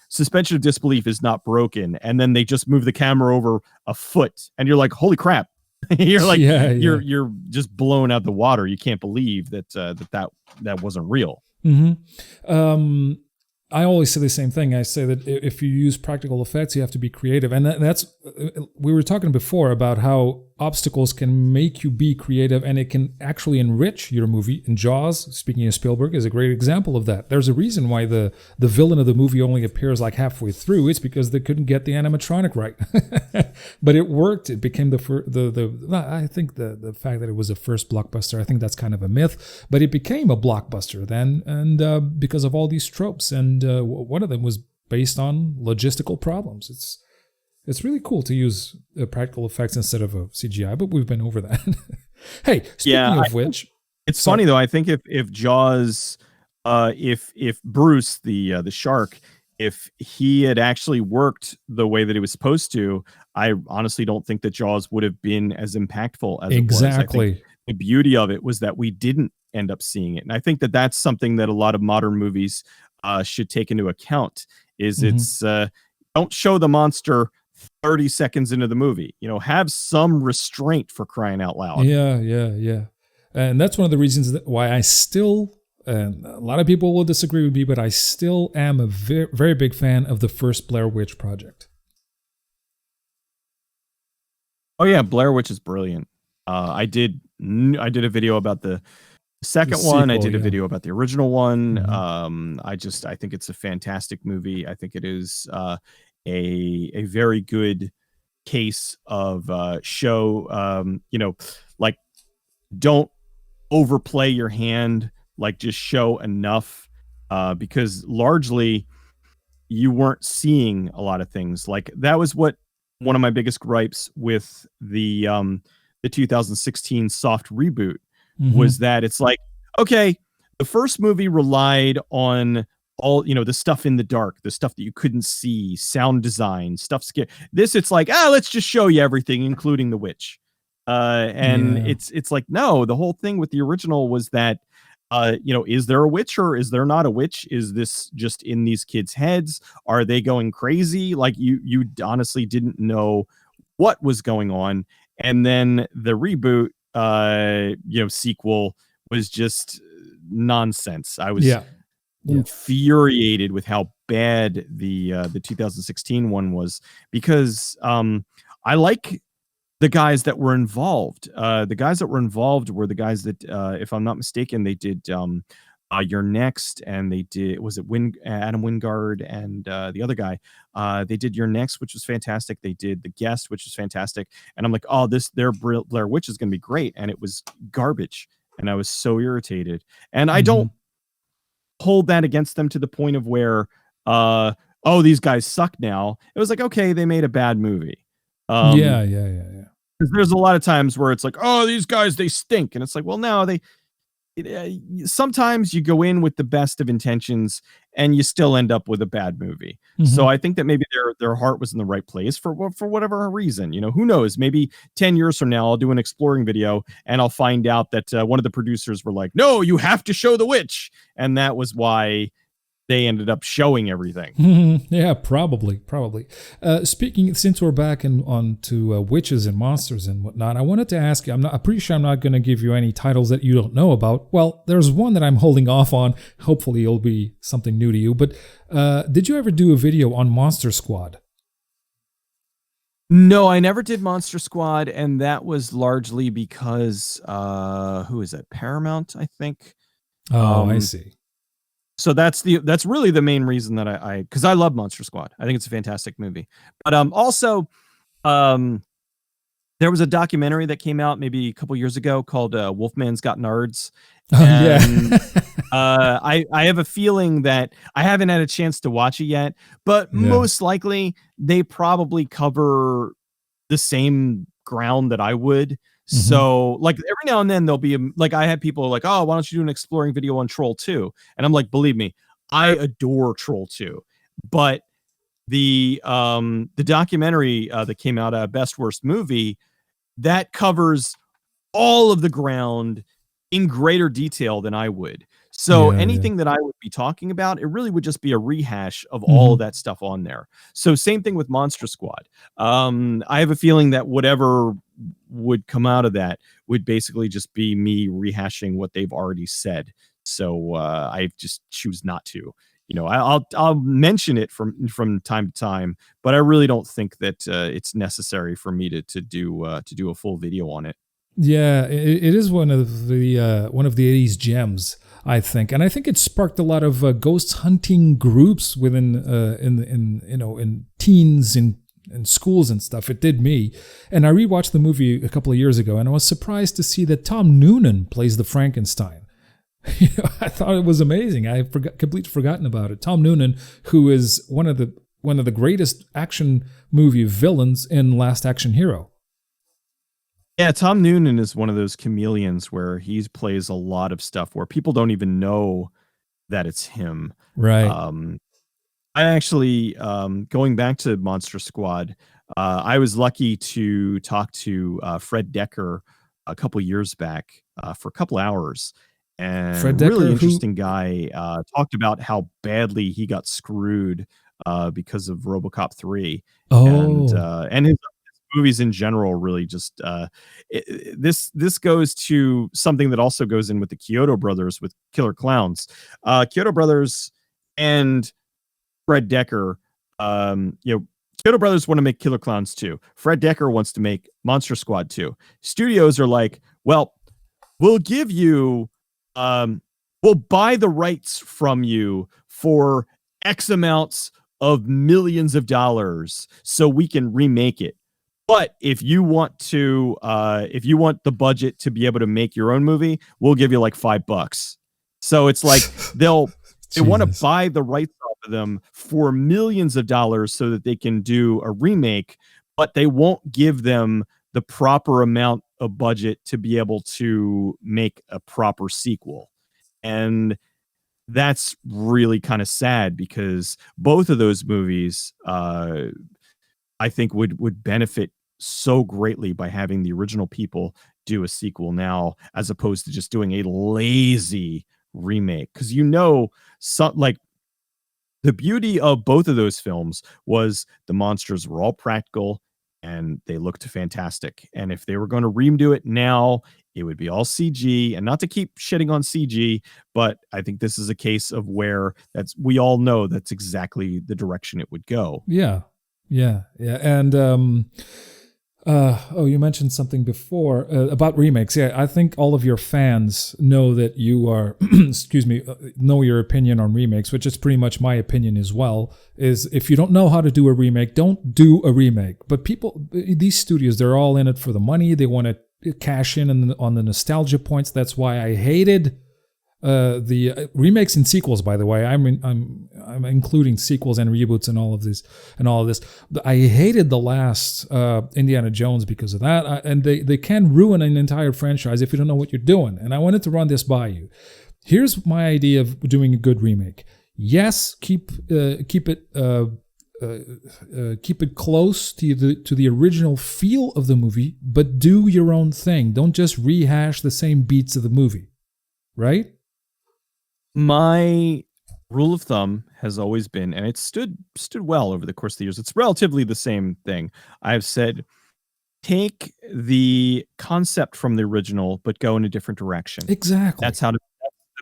suspension of disbelief is not broken, and then they just move the camera over a foot and you're like, holy crap. You're like, Yeah, yeah. you're just blown out the water. You can't believe that wasn't real. Hmm. Um, I always say the same thing. I say that if you use practical effects, you have to be creative, and that's we were talking before about how obstacles can make you be creative, and it can actually enrich your movie. And Jaws, speaking of Spielberg, is a great example of that. There's a reason why the villain of the movie only appears like halfway through. It's because they couldn't get the animatronic right, but it worked. It became I think the fact that it was a first blockbuster, I think that's kind of a myth, but it became a blockbuster then, and because of all these tropes, and one of them was based on logistical problems. It's really cool to use practical effects instead of a CGI, but we've been over that. Hey, Yeah, speaking of which, it's sorry. funny though. I think if Jaws, if Bruce, the shark, if he had actually worked the way that he was supposed to, I honestly don't think that Jaws would have been as impactful as it was. I think Exactly. the beauty of it was that we didn't end up seeing it, and I think that that's something that a lot of modern movies should take into account. Is Hmm. it's don't show the monster 30 seconds into the movie. Have some restraint, for crying out loud. Yeah, yeah, yeah. And that's one of the reasons why I still, and a lot of people will disagree with me, but I still am a very, very big fan of the first Blair Witch Project. Oh yeah, Blair Witch is brilliant. I did a video about the The second one. I sequel, did a yeah. video about the original one. Hmm. I think it's a fantastic movie. I think it is a very good case of show. Like, don't overplay your hand. Like, just show enough, because largely you weren't seeing a lot of things. Like, that was what one of my biggest gripes with the 2016 soft reboot, Hmm. was that it's like, okay, the first movie relied on all, the stuff in the dark, the stuff that you couldn't see, sound design, stuff scare. This, it's like, let's just show you everything, including the witch. And Yeah. it's like, no, the whole thing with the original was that, is there a witch or is there not a witch? Is this just in these kids' heads? Are they going crazy? Like, you honestly didn't know what was going on. And then the reboot, sequel was just nonsense. I was Yeah. Yeah. infuriated with how bad the 2016 one was, because I like the guys that were involved. The guys that were involved were the guys that, if I'm not mistaken, they did You're Next, and they did, was it Adam Wingard and the other guy. They did You're Next, which was fantastic. They did The Guest, which was fantastic. And I'm like, oh, their Blair Witch is going to be great, and it was garbage. And I was so irritated. And I don't hold that against them to the point of where, oh, these guys suck now. It was like, okay, they made a bad movie. Yeah. Yeah. Yeah. Yeah. Because there's a lot of times where it's like, oh, these guys, they stink. And it's like, well, no, sometimes you go in with the best of intentions and you still end up with a bad movie. So I think that maybe their heart was in the right place for whatever reason. Who knows? Maybe 10 years from now, I'll do an exploring video and I'll find out that one of the producers were like, no, you have to show the witch. And that was why they ended up showing everything. Yeah, probably. Speaking, since we're back on to witches and monsters and whatnot, I wanted to ask you. I'm pretty sure I'm not going to give you any titles that you don't know about. Well, there's one that I'm holding off on. Hopefully, it'll be something new to you. But did you ever do a video on Monster Squad? No, I never did Monster Squad, and that was largely because who is it? Paramount, I think. Oh, I see. So that's really the main reason that because I love Monster Squad. I think it's a fantastic movie. But also, there was a documentary that came out maybe a couple years ago called Wolfman's Got Nards. And, I have a feeling that I haven't had a chance to watch it yet, but most likely they probably cover the same ground that I would. So, like, every now and then there'll be like, I had people like, oh, why don't you do an exploring video on Troll 2? And I'm like, believe me, I adore Troll 2, but the documentary that came out, Best Worst Movie, that covers all of the ground in greater detail than I would. So anything that I would be talking about, it really would just be a rehash of all of that stuff on there. So same thing with Monster Squad. I have a feeling that whatever would come out of that would basically just be me rehashing what they've already said. So I just choose not to. I'll mention it from time to time, but I really don't think that it's necessary for me to do a full video on it. Yeah, it is one of the 80s gems, I think, and I think it sparked a lot of ghost hunting groups within in teens in schools and stuff. It did me, and I rewatched the movie a couple of years ago, and I was surprised to see that Tom Noonan plays the Frankenstein. I thought it was amazing. I completely forgotten about it. Tom Noonan, who is one of the greatest action movie villains in Last Action Hero. Yeah, Tom Noonan is one of those chameleons where he plays a lot of stuff where people don't even know that it's him. Right. I actually, going back to Monster Squad, I was lucky to talk to Fred Decker a couple years back for a couple hours. And Fred Decker, really interesting guy, talked about how badly he got screwed because of RoboCop 3. And his movies in general really just this goes to something that also goes in with the Kyoto brothers with Killer Clowns. Kyoto brothers and Fred Decker, Kyoto brothers want to make Killer Clowns 2. Fred Decker wants to make Monster Squad 2. Studios are like, well, we'll give you we'll buy the rights from you for X amounts of millions of dollars so we can remake it. But if you want the budget to be able to make your own movie, we'll give you like $5. So it's like they want to buy the rights off of them for millions of dollars so that they can do a remake, but they won't give them the proper amount of budget to be able to make a proper sequel. And that's really kind of sad because both of those movies, I think would benefit so greatly by having the original people do a sequel now, as opposed to just doing a lazy remake. Because like the beauty of both of those films was the monsters were all practical and they looked fantastic. And if they were going to redo it now, it would be all CG. And not to keep shitting on CG, but I think this is a case of where we all know that's exactly the direction it would go. Yeah. And you mentioned something before about remakes. Yeah, I think all of your fans know that you are, know your opinion on remakes, which is pretty much my opinion as well. Is if you don't know how to do a remake, don't do a remake. But these studios, they're all in it for the money. They want to cash in on the nostalgia points. That's why I hated the remakes and sequels. By the way, I'm including sequels and reboots and all of this. I hated the last Indiana Jones because of that, and they can ruin an entire franchise if you don't know what you're doing. And I wanted to run this by you. Here's my idea of doing a good remake. Yes, keep it close to the original feel of the movie, but do your own thing. Don't just rehash the same beats of the movie, right? My rule of thumb has always been, and it stood well over the course of the years, it's relatively the same thing. I've said, take the concept from the original, but go in a different direction. Exactly. That's the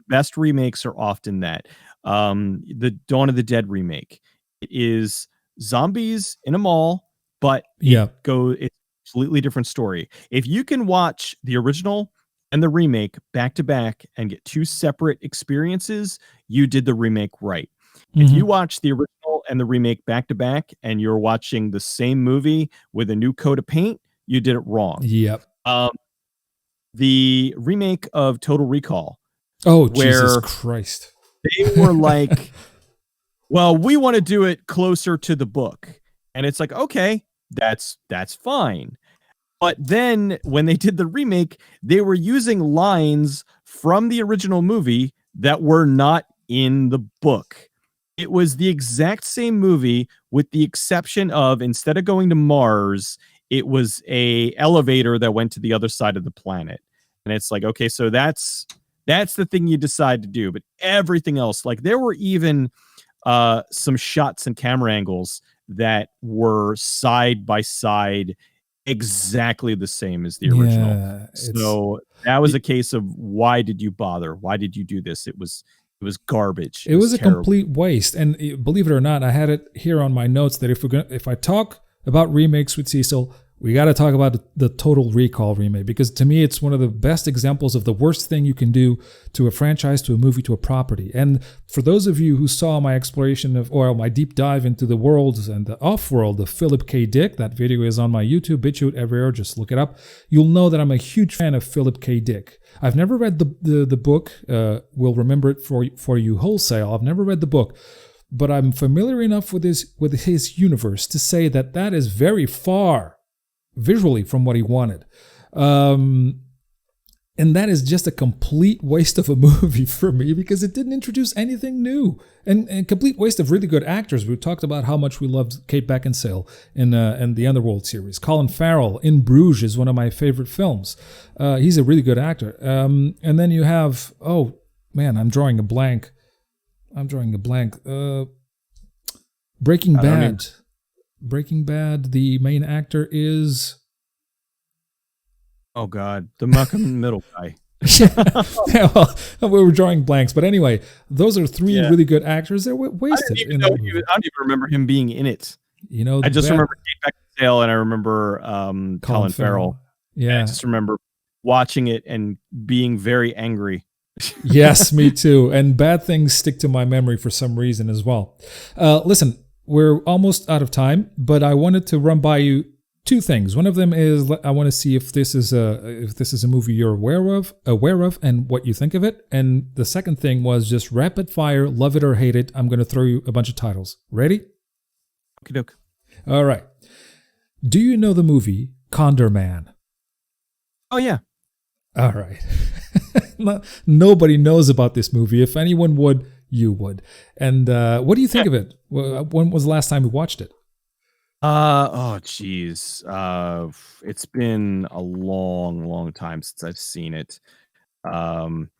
best remakes are often that. The Dawn of the Dead remake, it is zombies in a mall, but it's a completely different story. If you can watch the original and the remake back to back and get two separate experiences, you did the remake right. Mm-hmm. If you watch the original and the remake back to back and you're watching the same movie with a new coat of paint, you did it wrong. Yep. The remake of Total Recall. Oh, Jesus Christ. They were like, well, we want to do it closer to the book. And it's like, okay, that's fine. But then when they did the remake, they were using lines from the original movie that were not in the book. It was the exact same movie with the exception of, instead of going to Mars, it was a elevator that went to the other side of the planet. And it's like, okay, so that's the thing you decide to do. But everything else, like there were even some shots and camera angles that were side by side exactly the same as the original. Yeah, so that was a case of, why did you bother? Why did you do this? It was garbage. It was a complete waste. And believe it or not, I had it here on my notes that if I talk about remakes with Cecil, we got to talk about the Total Recall remake, because to me, it's one of the best examples of the worst thing you can do to a franchise, to a movie, to a property. And for those of you who saw my exploration my deep dive into the worlds and the off-world of Philip K. Dick, that video is on my YouTube, BitChute, everywhere, just look it up. You'll know that I'm a huge fan of Philip K. Dick. I've never read the book, we'll remember it for you wholesale. I've never read the book, but I'm familiar enough with his universe to say that is very far visually from what he wanted. And that is just a complete waste of a movie for me, because it didn't introduce anything new, and complete waste of really good actors. We talked about how much we loved Kate Beckinsale in the Underworld series. Colin Farrell in Bruges is one of my favorite films. He's a really good actor. And then you have, I'm drawing a blank. Breaking Bad. Breaking Bad, the main actor is... Oh, God. The muck in the middle guy. Yeah, well, we were drawing blanks. But anyway, those are three really good actors. They're wasted. I don't even remember him being in it. I just remember Kate Beckinsale, and I remember Colin Farrell. Yeah. I just remember watching it and being very angry. Yes, me too. And bad things stick to my memory for some reason as well. Listen, we're almost out of time, but I wanted to run by you two things. One of them is I want to see if this is a movie you're aware of, and what you think of it. And the second thing was just rapid fire, love it or hate it. I'm going to throw you a bunch of titles. Ready? Okie doke. All right. Do you know the movie Condor Man? Oh yeah. All right. Nobody knows about this movie. If anyone would, you would. And what do you think of it? When was the last time you watched it? Oh geez. It's been a long time since I've seen it. Um,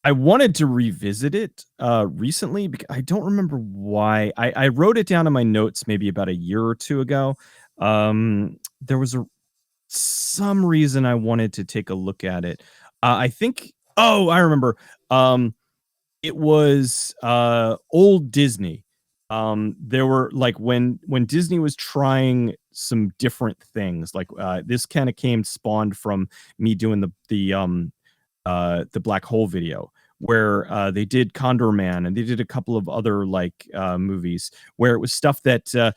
I wanted to revisit it recently because I don't remember why. I wrote it down in my notes maybe about a year or two ago. There was some reason I wanted to take a look at it. I think. Oh, I remember. It was old Disney. There were like when Disney was trying some different things. Like this kind of came spawned from me doing the Black Hole video where they did Condor Man and they did a couple of other like movies where it was stuff that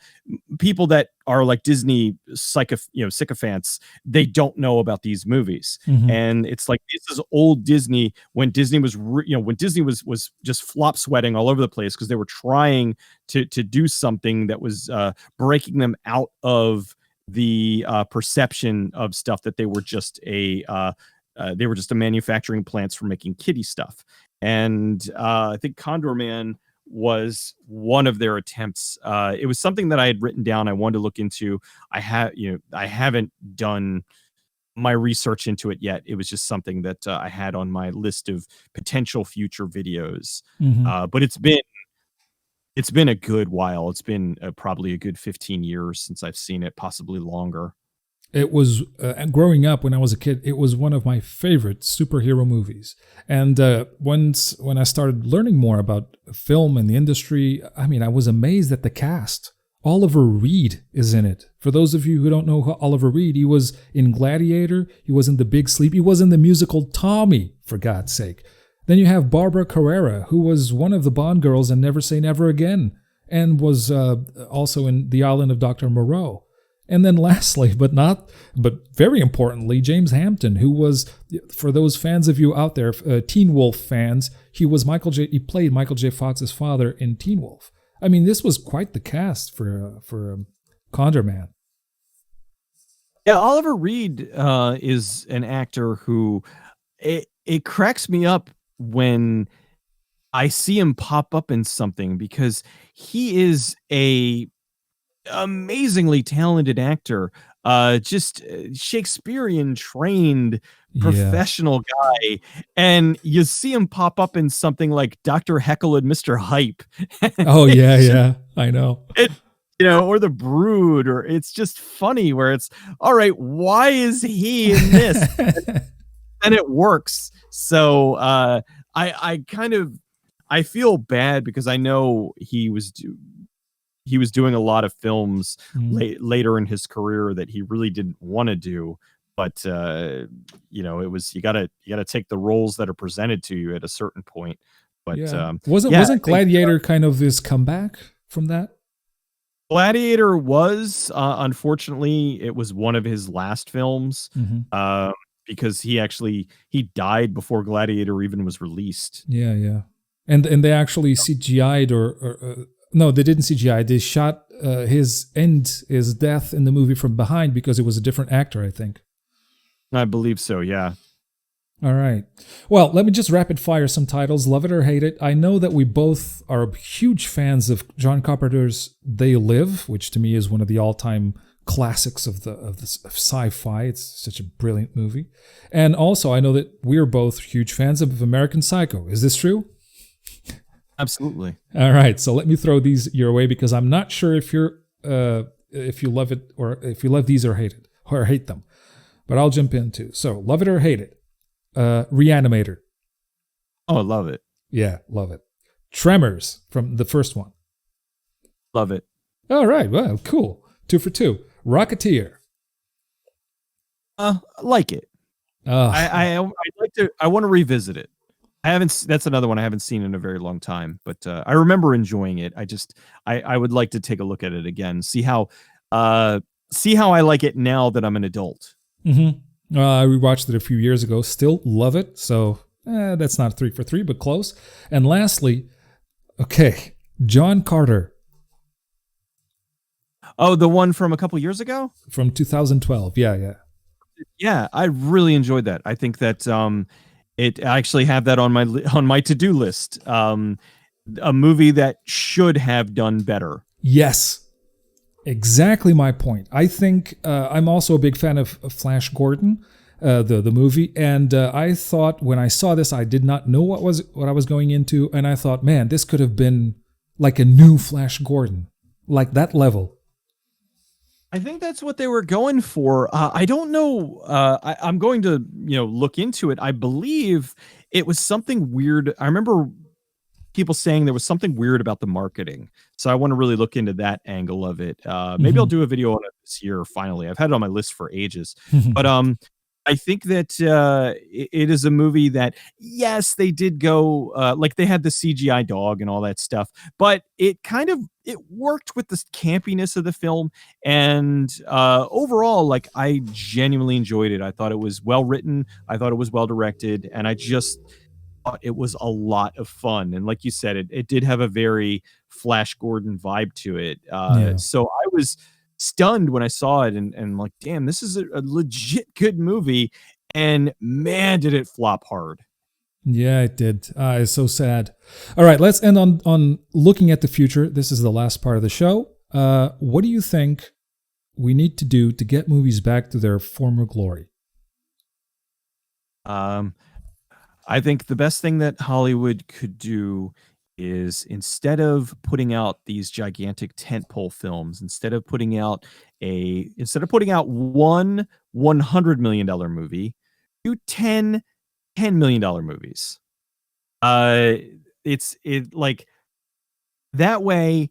people that are like Disney sycophants, they don't know about these movies. Mm-hmm. And it's like this is old Disney when Disney was when Disney was just flop sweating all over the place because they were trying to do something that was breaking them out of the perception of stuff that they were just a manufacturing plants for making kiddie stuff. And I think Condor Man was one of their attempts. It was something that I had written down. I wanted to look into. I haven't done my research into it yet. It was just something that I had on my list of potential future videos. Mm-hmm. But it's been a good while. It's been probably a good 15 years since I've seen it, possibly longer. It was growing up when I was a kid. It was one of my favorite superhero movies. And when I started learning more about film and the industry, I mean, I was amazed at the cast. Oliver Reed is in it. For those of you who don't know Oliver Reed, he was in Gladiator. He was in The Big Sleep. He was in the musical Tommy, for God's sake. Then you have Barbara Carrera, who was one of the Bond girls in Never Say Never Again, and was also in The Island of Dr. Moreau. And then lastly, but very importantly, James Hampton, who was, for those fans of you out there, Teen Wolf fans, he played Michael J. Fox's father in Teen Wolf. I mean, this was quite the cast for Condor Man. Yeah, Oliver Reed is an actor who it cracks me up when I see him pop up in something because he is a amazingly talented actor, just Shakespearean trained Yeah. professional guy, and you see him pop up in something like Dr. Heckle and Mr. Hype. Oh yeah, yeah. I know. Or The Brood, or it's just funny where it's all right. Why is he in this? And it works. So I feel bad because I know he was doing a lot of films later in his career that he really didn't want to do, but it was you gotta take the roles that are presented to you at a certain point. But yeah. Wasn't Gladiator kind of his comeback from that? Gladiator was unfortunately it was one of his last films. Mm-hmm. Because he died before Gladiator even was released. Yeah, yeah. And they actually CGI'd or no, they didn't CGI. They shot his death in the movie from behind because it was a different actor, I think. I believe so, yeah. All right. Well, let me just rapid fire some titles. Love it or hate it. I know that we both are huge fans of John Carpenter's They Live, which to me is one of the all-time classics of sci-fi. It's such a brilliant movie. And also, I know that we're both huge fans of American Psycho. Is this true? Absolutely. All right, so let me throw these your way because I'm not sure if you love it or if you love these or hate it or hate them, but I'll jump in too. So, love it or hate it. Reanimator. Oh, I love it. Yeah, love it. Tremors from the first one. Love it. All right, well, cool. 2 for 2. Rocketeer. Like it. I want to revisit it. That's another one I haven't seen in a very long time, but I remember enjoying it. I would like to take a look at it again, see how I like it now that I'm an adult. Mm-hmm. I rewatched it a few years ago. Still love it. So that's not 3 for 3, but close. And lastly, okay, John Carter. Oh, the one from a couple years ago? From 2012. Yeah, yeah. Yeah, I really enjoyed that. I think that I actually have that on my to-do list. a movie that should have done better. Yes, exactly my point. I think I'm also a big fan of Flash Gordon, the movie, and I thought when I saw this, I did not know what I was going into, and I thought, man, this could have been like a new Flash Gordon, like that level. I think that's what they were going for. I don't know. I'm going to, look into it. I believe it was something weird. I remember people saying there was something weird about the marketing. So I want to really look into that angle of it. Maybe I'll do a video on it this year. Finally, I've had it on my list for ages, but I think that it is a movie that, yes, they did go like they had the CGI dog and all that stuff, but it worked with the campiness of the film. And overall, like, I genuinely enjoyed it. I thought it was well written. I thought it was well directed, and I just thought it was a lot of fun. And like you said, it did have a very Flash Gordon vibe to it. So I was stunned when I saw it, and like, damn, this is a legit good movie. And man, did it flop hard. Yeah, it did. It's so sad. All right, let's end on looking at the future. This is the last part of the show. What do you think we need to do to get movies back to their former glory? I think the best thing that Hollywood could do is, instead of putting out these gigantic tentpole films, instead of putting out one $100 million movie, do 10 $10 million movies. It's like that way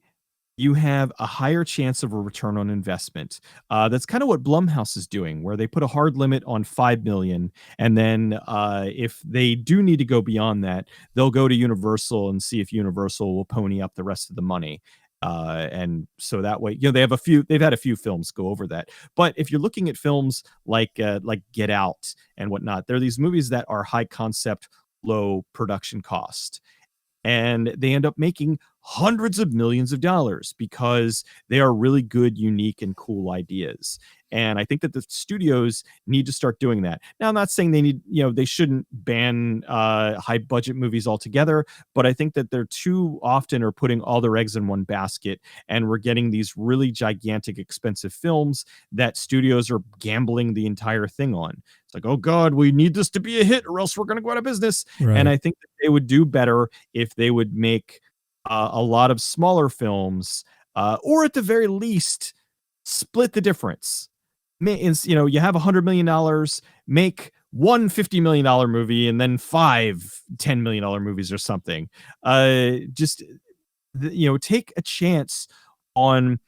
you have a higher chance of a return on investment. That's kind of what Blumhouse is doing, where they put a hard limit on 5 million. And then if they do need to go beyond that, they'll go to Universal and see if Universal will pony up the rest of the money. And so that way, they've had a few films go over that. But if you're looking at films like Get Out and whatnot, there are these movies that are high concept, low production cost. And they end up making hundreds of millions of dollars because they are really good, unique, and cool ideas. And I think that the studios need to start doing that. Now, I'm not saying they shouldn't ban high budget movies altogether, but I think that they're too often are putting all their eggs in one basket, and we're getting these really gigantic, expensive films that studios are gambling the entire thing on. It's like, oh God, we need this to be a hit or else we're going to go out of business. Right. And I think that they would do better if they would make a lot of smaller films, or at the very least, split the difference. You have $100 million, make one $50 million movie and then 5 $10 million movies or something. Take a chance on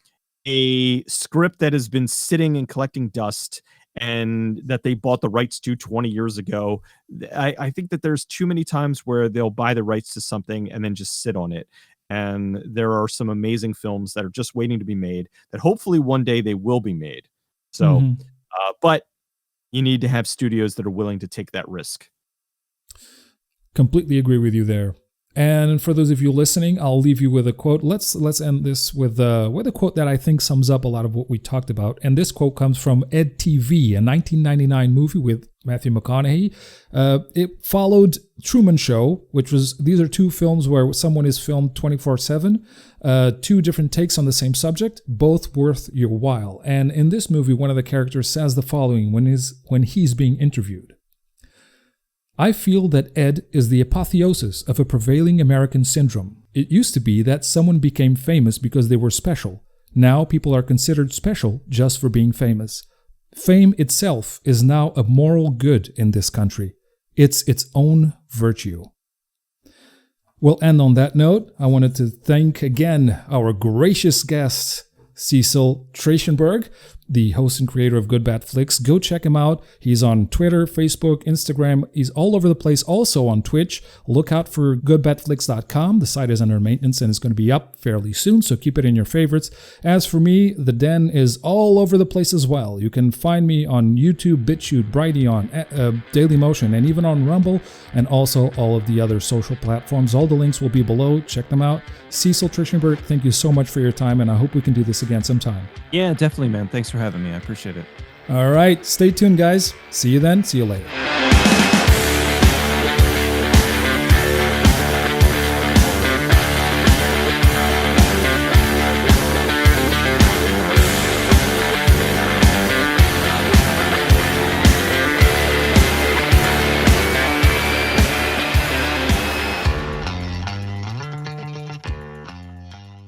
a script that has been sitting and collecting dust and that they bought the rights to 20 years ago. I think that there's too many times where they'll buy the rights to something and then just sit on it. And there are some amazing films that are just waiting to be made that hopefully one day they will be made. So, but you need to have studios that are willing to take that risk. Completely agree with you there. And for those of you listening, I'll leave you with a quote. Let's end this with a quote that I think sums up a lot of what we talked about. And this quote comes from Ed TV, a 1999 movie with Matthew McConaughey. It followed Truman Show, these are two films where someone is filmed 24/7, 2 different takes on the same subject, both worth your while. And in this movie, one of the characters says the following when he's being interviewed. I feel that Ed is the apotheosis of a prevailing American syndrome. It used to be that someone became famous because they were special. Now people are considered special just for being famous. Fame itself is now a moral good in this country. It's its own virtue. We'll end on that note. I wanted to thank again our gracious guest, Cecil Trachenburg, the host and creator of GoodBadFlicks. Go check him out. He's on Twitter, Facebook, Instagram. He's all over the place. Also on Twitch. Look out for GoodBadFlicks.com. The site is under maintenance and it's going to be up fairly soon, so keep it in your favorites. As for me, the Den is all over the place as well. You can find me on YouTube, BitChute, Brighteon, Dailymotion, and even on Rumble, and also all of the other social platforms. All the links will be below. Check them out. Cecil Trachenburg, thank you so much for your time, and I hope we can do this again sometime. Yeah, definitely, man. Thanks for having me. I appreciate it. All right. Stay tuned, guys. See you then. See you later.